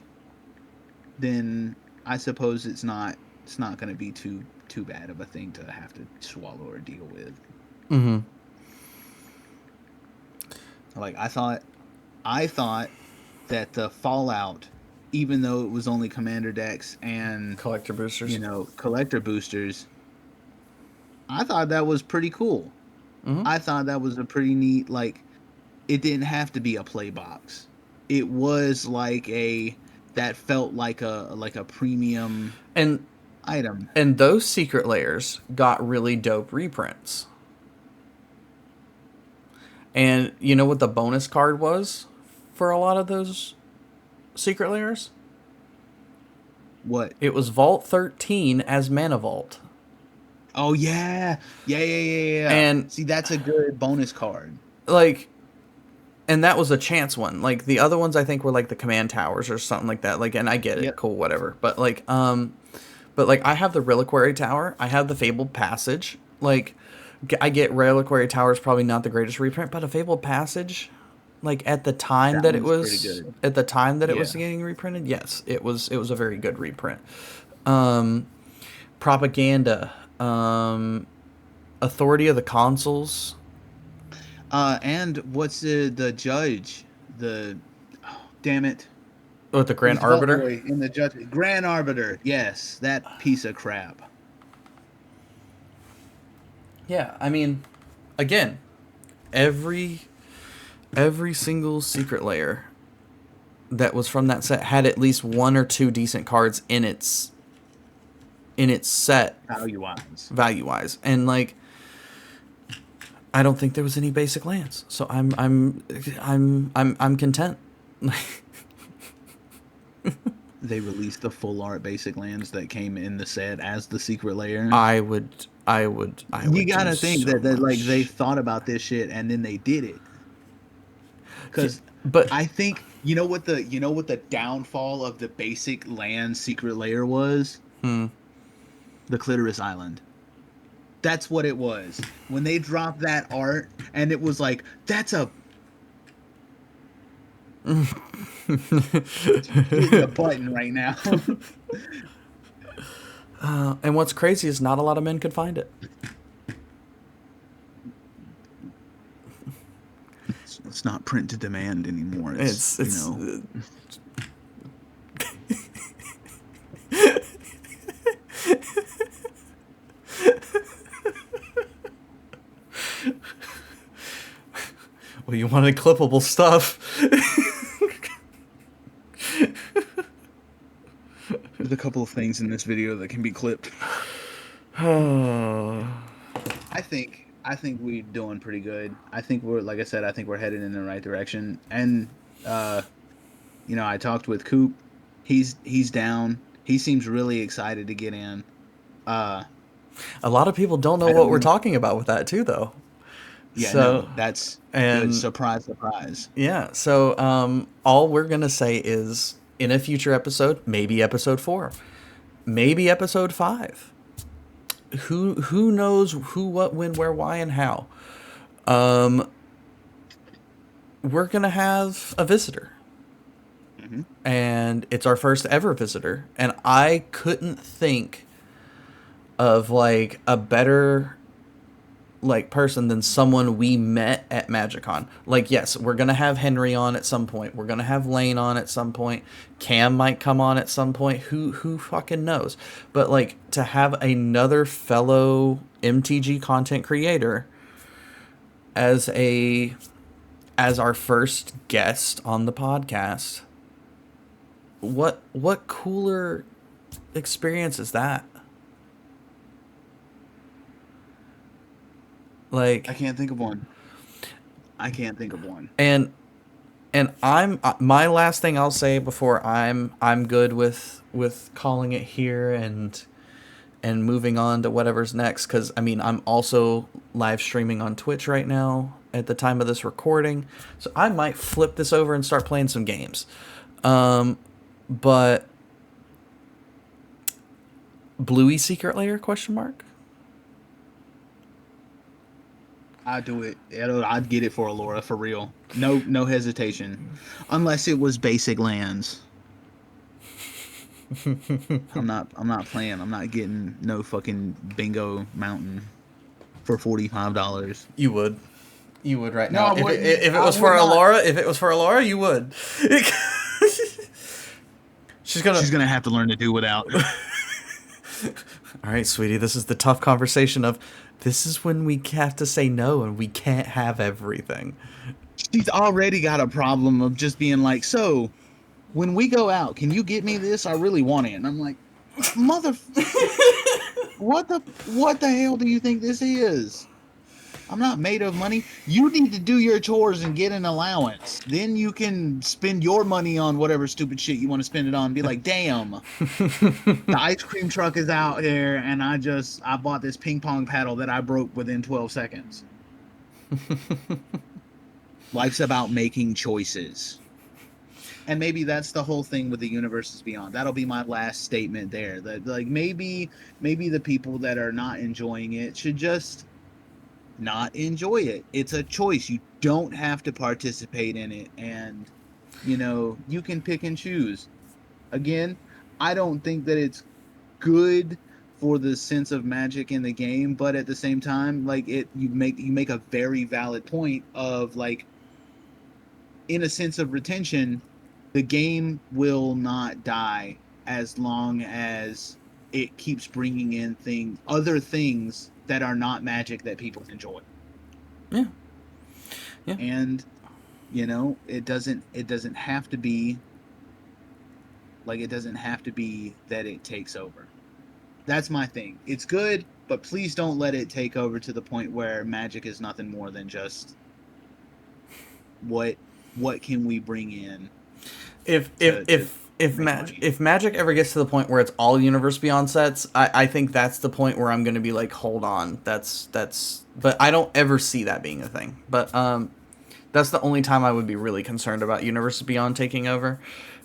Speaker 2: then I suppose it's not going to be too bad of a thing to have to swallow or deal with.
Speaker 1: Mm-hmm.
Speaker 2: Like I thought that the Fallout, even though it was only commander decks and
Speaker 1: Collector boosters.
Speaker 2: collector boosters, I thought that was pretty cool.
Speaker 1: Mm-hmm.
Speaker 2: I thought that was a pretty neat, like, it didn't have to be a play box. It was like a that felt like a premium
Speaker 1: And
Speaker 2: item.
Speaker 1: and those secret layers got really dope reprints. And you know what the bonus card was for a lot of those secret layers?
Speaker 2: What?
Speaker 1: It was Vault 13 as Mana Vault.
Speaker 2: Oh yeah. Yeah.
Speaker 1: And
Speaker 2: See, that's a good bonus card.
Speaker 1: like and that was a chance one. Like the other ones I think were like the command towers or something like that. Like, and I get it,
Speaker 2: Yep.
Speaker 1: cool, whatever. But like I have the Reliquary Tower, I have the Fabled Passage. Like I get Reliquary Tower is probably not the greatest reprint, but a Fabled Passage, like at the time
Speaker 2: That
Speaker 1: that it
Speaker 2: one's pretty
Speaker 1: was
Speaker 2: good.
Speaker 1: at the time that it
Speaker 2: Yeah.
Speaker 1: was getting reprinted, yes, it was a very good reprint. Propaganda, Authority of the Consuls.
Speaker 2: And what's the judge? The oh, damn it.
Speaker 1: Oh, the Grand
Speaker 2: Who's Vault
Speaker 1: Arbiter.
Speaker 2: Boy in the judge? Grand Arbiter. Yes, that piece of crap.
Speaker 1: Yeah, I mean, again, every single secret layer that was from that set had at least one or two decent cards in its set
Speaker 2: Value wise.
Speaker 1: value wise, and like I don't think there was any basic lands, so I'm content.
Speaker 2: They released the full art basic lands that came in the set as the secret layer.
Speaker 1: I would.
Speaker 2: You gotta
Speaker 1: do
Speaker 2: think
Speaker 1: so
Speaker 2: that like they
Speaker 1: much.
Speaker 2: thought about this shit and then they did it. Because
Speaker 1: But
Speaker 2: I think you know what the downfall of the basic land secret layer was? The Clitoris Island. That's what it was. When they dropped that art and it was like, that's a hitting the button right now.
Speaker 1: and what's crazy is not a lot of men could find it.
Speaker 2: It's not print to demand anymore.
Speaker 1: It's well, you wanted clippable stuff.
Speaker 2: There's a couple of things in this video that can be clipped.
Speaker 1: Oh.
Speaker 2: I think we're doing pretty good. I think we're, like I said, I think we're headed in the right direction. And I talked with Coop. He's down. He seems really excited to get in.
Speaker 1: A lot of people don't know
Speaker 2: I
Speaker 1: what
Speaker 2: don't
Speaker 1: we're
Speaker 2: know.
Speaker 1: talking about with that too, though.
Speaker 2: Yeah,
Speaker 1: So
Speaker 2: no, that's
Speaker 1: and
Speaker 2: good. Surprise, surprise.
Speaker 1: yeah, so all we're gonna say is in a future episode, maybe episode 4, maybe episode 5. Who knows who, what, when, where, why, and how. We're gonna have a visitor.
Speaker 2: Mhm.
Speaker 1: And it's our first ever visitor, and I couldn't think of like a better like person than someone we met at MagicCon. Like, yes, we're gonna have Henry on at some point. We're gonna have Lane on at some point. Cam might come on at some point. Who fucking knows? But like to have another fellow MTG content creator as our first guest on the podcast. What cooler experience is that? Like,
Speaker 2: I can't think of one.
Speaker 1: and I'm my last thing I'll say before I'm good with calling it here and moving on to whatever's next, because I mean I'm also live streaming on Twitch right now at the time of this recording, so I might flip this over and start playing some games. But Bluey Secret Layer ?
Speaker 2: I'd do it. I'd get it for Alora for real. No hesitation. Unless it was basic lands. I'm not playing. I'm not getting no fucking bingo mountain for $45.
Speaker 1: You would. You would right
Speaker 2: No,
Speaker 1: now.
Speaker 2: I
Speaker 1: If it,
Speaker 2: wouldn't.
Speaker 1: if it
Speaker 2: I
Speaker 1: was
Speaker 2: would
Speaker 1: for
Speaker 2: not.
Speaker 1: Alora, you would. She's gonna.
Speaker 2: She's gonna have to learn to do without.
Speaker 1: All right, sweetie. This is the tough conversation of. This is when we have to say no, and we can't have everything.
Speaker 2: She's already got a problem of just being like, so when we go out, can you get me this? I really want it. And I'm like, mother, what the hell do you think this is? I'm not made of money. You need to do your chores and get an allowance. Then you can spend your money on whatever stupid shit you want to spend it on. Be like, damn, the ice cream truck is out here, and I bought this ping pong paddle that I broke within 12 seconds. Life's about making choices. And maybe that's the whole thing with the Universes Beyond. That'll be my last statement there. That like maybe the people that are not enjoying it should just not enjoy it. It's a choice. You don't have to participate in it, and you can pick and choose. Again, I don't think that it's good for the sense of magic in the game, but at the same time, like you make a very valid point of like, in a sense of retention, the game will not die as long as it keeps bringing in other things that are not magic that people enjoy.
Speaker 1: Yeah. Yeah.
Speaker 2: And it doesn't have to be like, it doesn't have to be that it takes over. That's my thing. It's good, but please don't let it take over to the point where magic is nothing more than just what can we bring in.
Speaker 1: If Magic ever gets to the point where it's all Universe Beyond sets, I think that's the point where I'm going to be like, hold on, that's. But I don't ever see that being a thing. But that's the only time I would be really concerned about Universe Beyond taking over,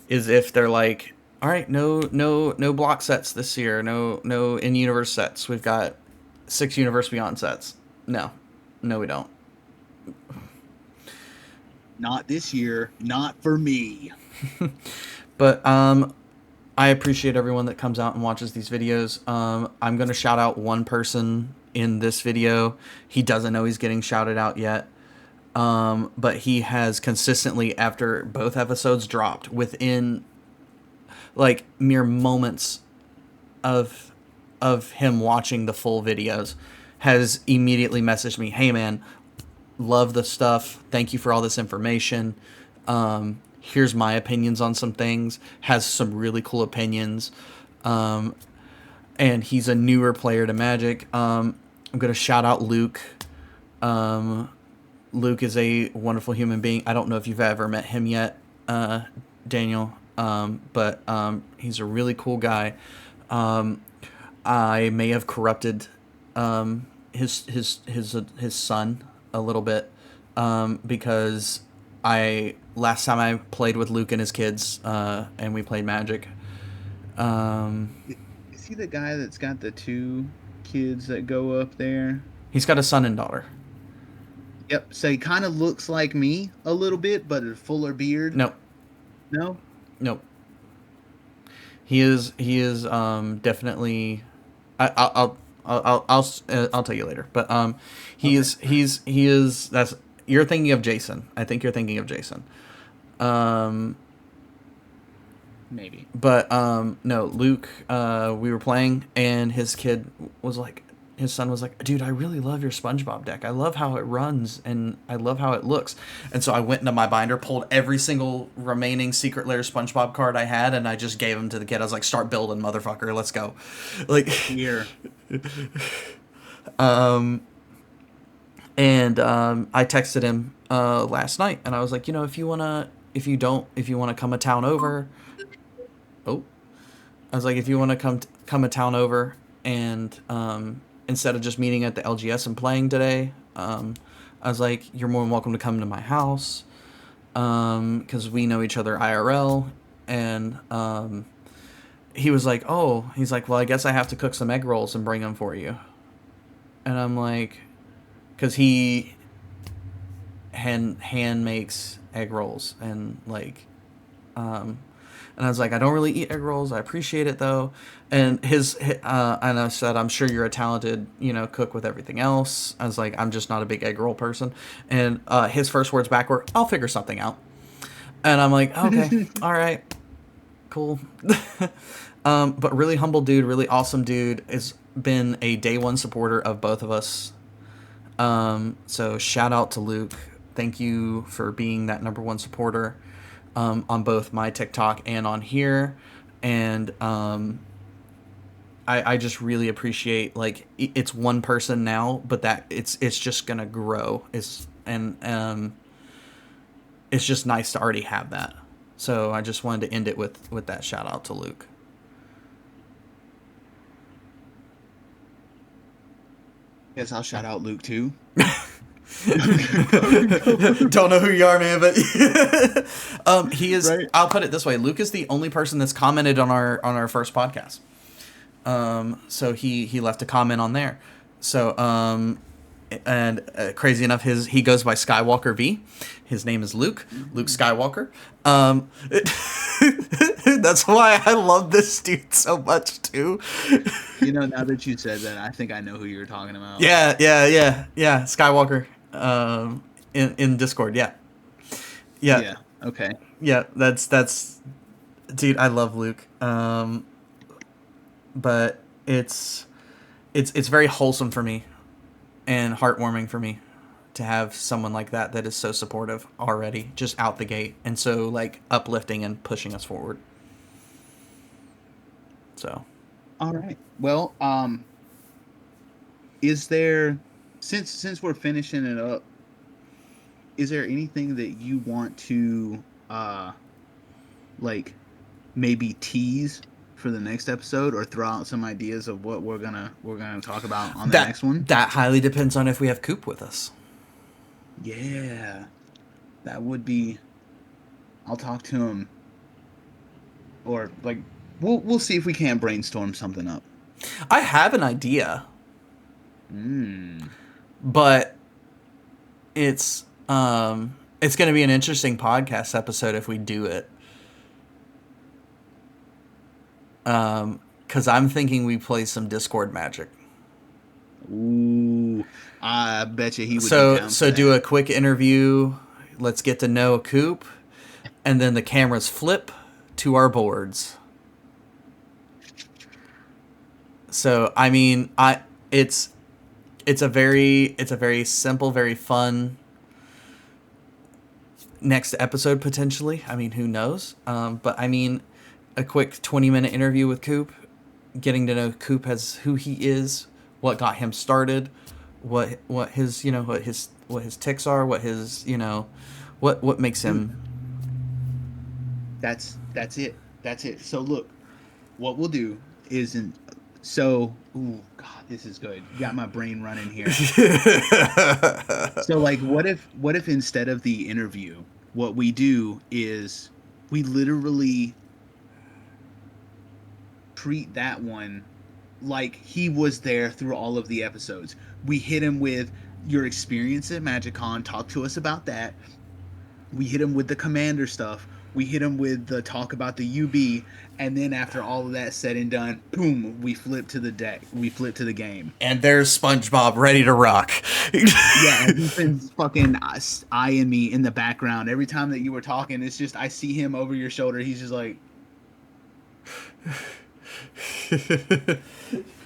Speaker 1: is if they're like, all right, no block sets this year, no in universe sets. We've got 6 Universe Beyond sets. No, we don't.
Speaker 2: Not this year, not for me.
Speaker 1: But I appreciate everyone that comes out and watches these videos. I'm going to shout out one person in this video. He doesn't know he's getting shouted out yet. But he has consistently, after both episodes dropped, within like mere moments of him watching the full videos, has immediately messaged me, hey man, love the stuff. Thank you for all this information. Here's my opinions on some things. Has some really cool opinions. And he's a newer player to Magic. I'm going to shout out Luke. Luke is a wonderful human being. I don't know if you've ever met him yet, Daniel. But he's a really cool guy. I may have corrupted his son a little bit, because last time I played with Luke and his kids, and we played Magic.
Speaker 2: Is he the guy that's got the 2 kids that go up there?
Speaker 1: He's got a son and daughter.
Speaker 2: Yep. So he kind of looks like me a little bit, but a fuller beard.
Speaker 1: Nope.
Speaker 2: No.
Speaker 1: Nope. He is definitely. I'll tell you later. But he is. That's, you're thinking of Jason. I think you're thinking of Jason.
Speaker 2: Maybe.
Speaker 1: But no, Luke. We were playing, and his son was like, dude, I really love your SpongeBob deck. I love how it runs, and I love how it looks. And so I went into my binder, pulled every single remaining Secret Lair SpongeBob card I had, and I just gave him to the kid. I was like, start building, motherfucker. Let's go. Like,
Speaker 2: here.
Speaker 1: And I texted him last night, and I was like, if you want to come a town over. Oh. I was like, if you want to come a town over, and instead of just meeting at the LGS and playing today, I was like, you're more than welcome to come to my house, because we know each other IRL. And he was like, oh, he's like, well, I guess I have to cook some egg rolls and bring them for you. And I'm like, because he hand makes egg rolls, and like, and I was like, I don't really eat egg rolls. I appreciate it though. And and I said, I'm sure you're a talented, cook with everything else. I was like, I'm just not a big egg roll person. And his first words back were, I'll figure something out. And I'm like, okay, all right, cool. But really humble dude, really awesome dude, has been a day one supporter of both of us. So shout out to Luke. Thank you for being that number one supporter on both my TikTok and on here. And I just really appreciate, like, it's one person now, but that it's just gonna grow. It's just nice to already have that. So I just wanted to end it with that shout out to Luke.
Speaker 2: Yes, I'll shout out Luke too.
Speaker 1: Don't know who you are, man, but he is.
Speaker 2: Right.
Speaker 1: I'll put it this way: Luke is the only person that's commented on our first podcast. So he left a comment on there. So and crazy enough, he goes by Skywalker V. His name is Luke Skywalker. That's why I love this dude so much too.
Speaker 2: Now that you said that, I think I know who you're talking about.
Speaker 1: Yeah. Skywalker. In Discord. Yeah.
Speaker 2: Okay.
Speaker 1: Yeah. That's. Dude, I love Luke. But it's very wholesome for me and heartwarming for me to have someone like that is so supportive already, just out the gate, and so like uplifting and pushing us forward. So,
Speaker 2: all right. Well, is there, since we're finishing it up, is there anything that you want to like maybe tease for the next episode, or throw out some ideas of what we're gonna talk about on the next one?
Speaker 1: That highly depends on if we have Coop with us.
Speaker 2: Yeah, that would be. I'll talk to him, or like we'll see if we can't brainstorm something up.
Speaker 1: I have an idea, but it's going to be an interesting podcast episode if we do it. Because I'm thinking we play some Discord magic.
Speaker 2: Ooh, I bet you he would.
Speaker 1: So do a quick interview. Let's get to know Coop, and then the cameras flip to our boards. So I mean, it's a very simple, very fun next episode potentially. I mean, who knows? But I mean, a quick 20-minute interview with Coop, getting to know Coop as who he is, what got him started, what his what his tics are, what his what makes him.
Speaker 2: That's it. So look, what we'll do is ooh, God, this is good. You got my brain running here. So like, what if instead of the interview, what we do is we literally treat that one like he was there through all of the episodes. We hit him with your experience at MagicCon, talk to us about that. We hit him with the Commander stuff. We hit him with the talk about the UB, and then after all of that said and done, boom, we flip to the deck. We flip to the game.
Speaker 1: And there's SpongeBob ready to rock.
Speaker 2: Yeah, he's been fucking eyeing me in the background. Every time that you were talking, it's just, I see him over your shoulder. He's just like...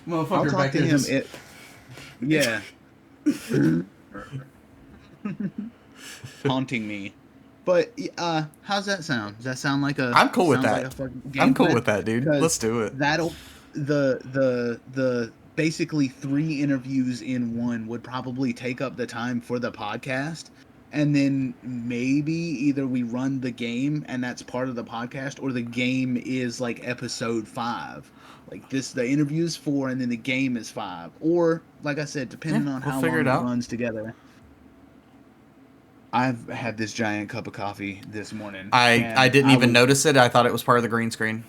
Speaker 1: Motherfucker,
Speaker 2: I'll talk to him. Yeah. Haunting me. But how's that sound? Does that sound like a?
Speaker 1: I'm cool with that. I'm cool with that, dude. Let's do it.
Speaker 2: That'll the basically 3 interviews in one would probably take up the time for the podcast, and then maybe either we run the game and that's part of the podcast, or the game is like episode 5. Like the interview is 4 and then the game is 5, or like I said, depending on how long it runs together. I've had this giant cup of coffee this morning.
Speaker 1: I didn't even notice it. I thought it was part of the green screen.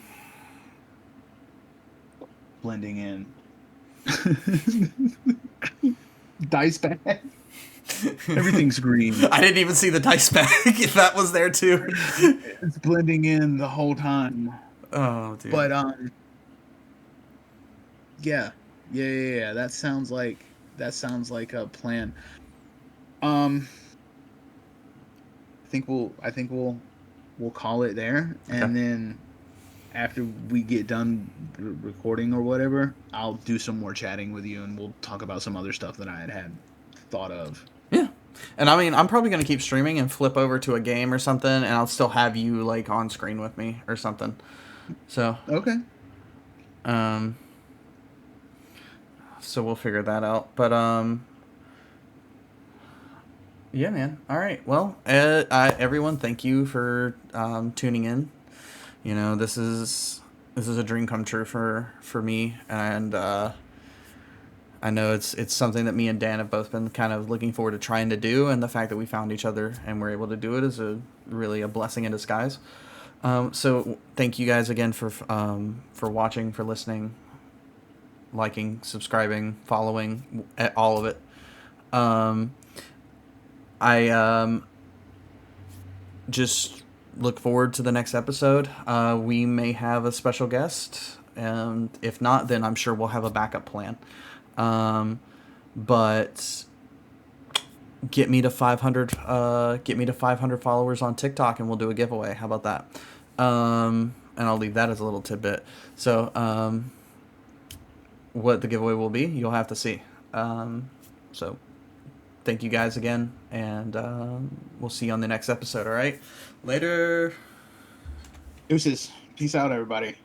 Speaker 2: Blending in. Dice bag. Everything's green.
Speaker 1: I didn't even see the dice bag if that was there too.
Speaker 2: It's blending in the whole time.
Speaker 1: Oh, dude.
Speaker 2: But yeah. That sounds like a plan. I think we'll call it there, and
Speaker 1: Okay.
Speaker 2: then after we get done recording or whatever, I'll do some more chatting with you, and we'll talk about some other stuff that I had thought of.
Speaker 1: Yeah. And I mean, I'm probably going to keep streaming and flip over to a game or something, and I'll still have you, like, on screen with me or something. So,
Speaker 2: Okay.
Speaker 1: um, so we'll figure that out. But, yeah, man. All right. Well, everyone, thank you for tuning in. You know, this is a dream come true for me, and I know it's something that me and Dan have both been kind of looking forward to trying to do, and the fact that we found each other and we're able to do it is really a blessing in disguise. So thank you guys again for watching, for listening, liking, subscribing, following, all of it. I just look forward to the next episode. We may have a special guest, and if not, then I'm sure we'll have a backup plan. But get me to 500. Get me to 500 followers on TikTok, and we'll do a giveaway. How about that? And I'll leave that as a little tidbit. So, what the giveaway will be, you'll have to see. So, thank you guys again, and we'll see you on the next episode. All right, later.
Speaker 2: Deuces. Peace out, everybody.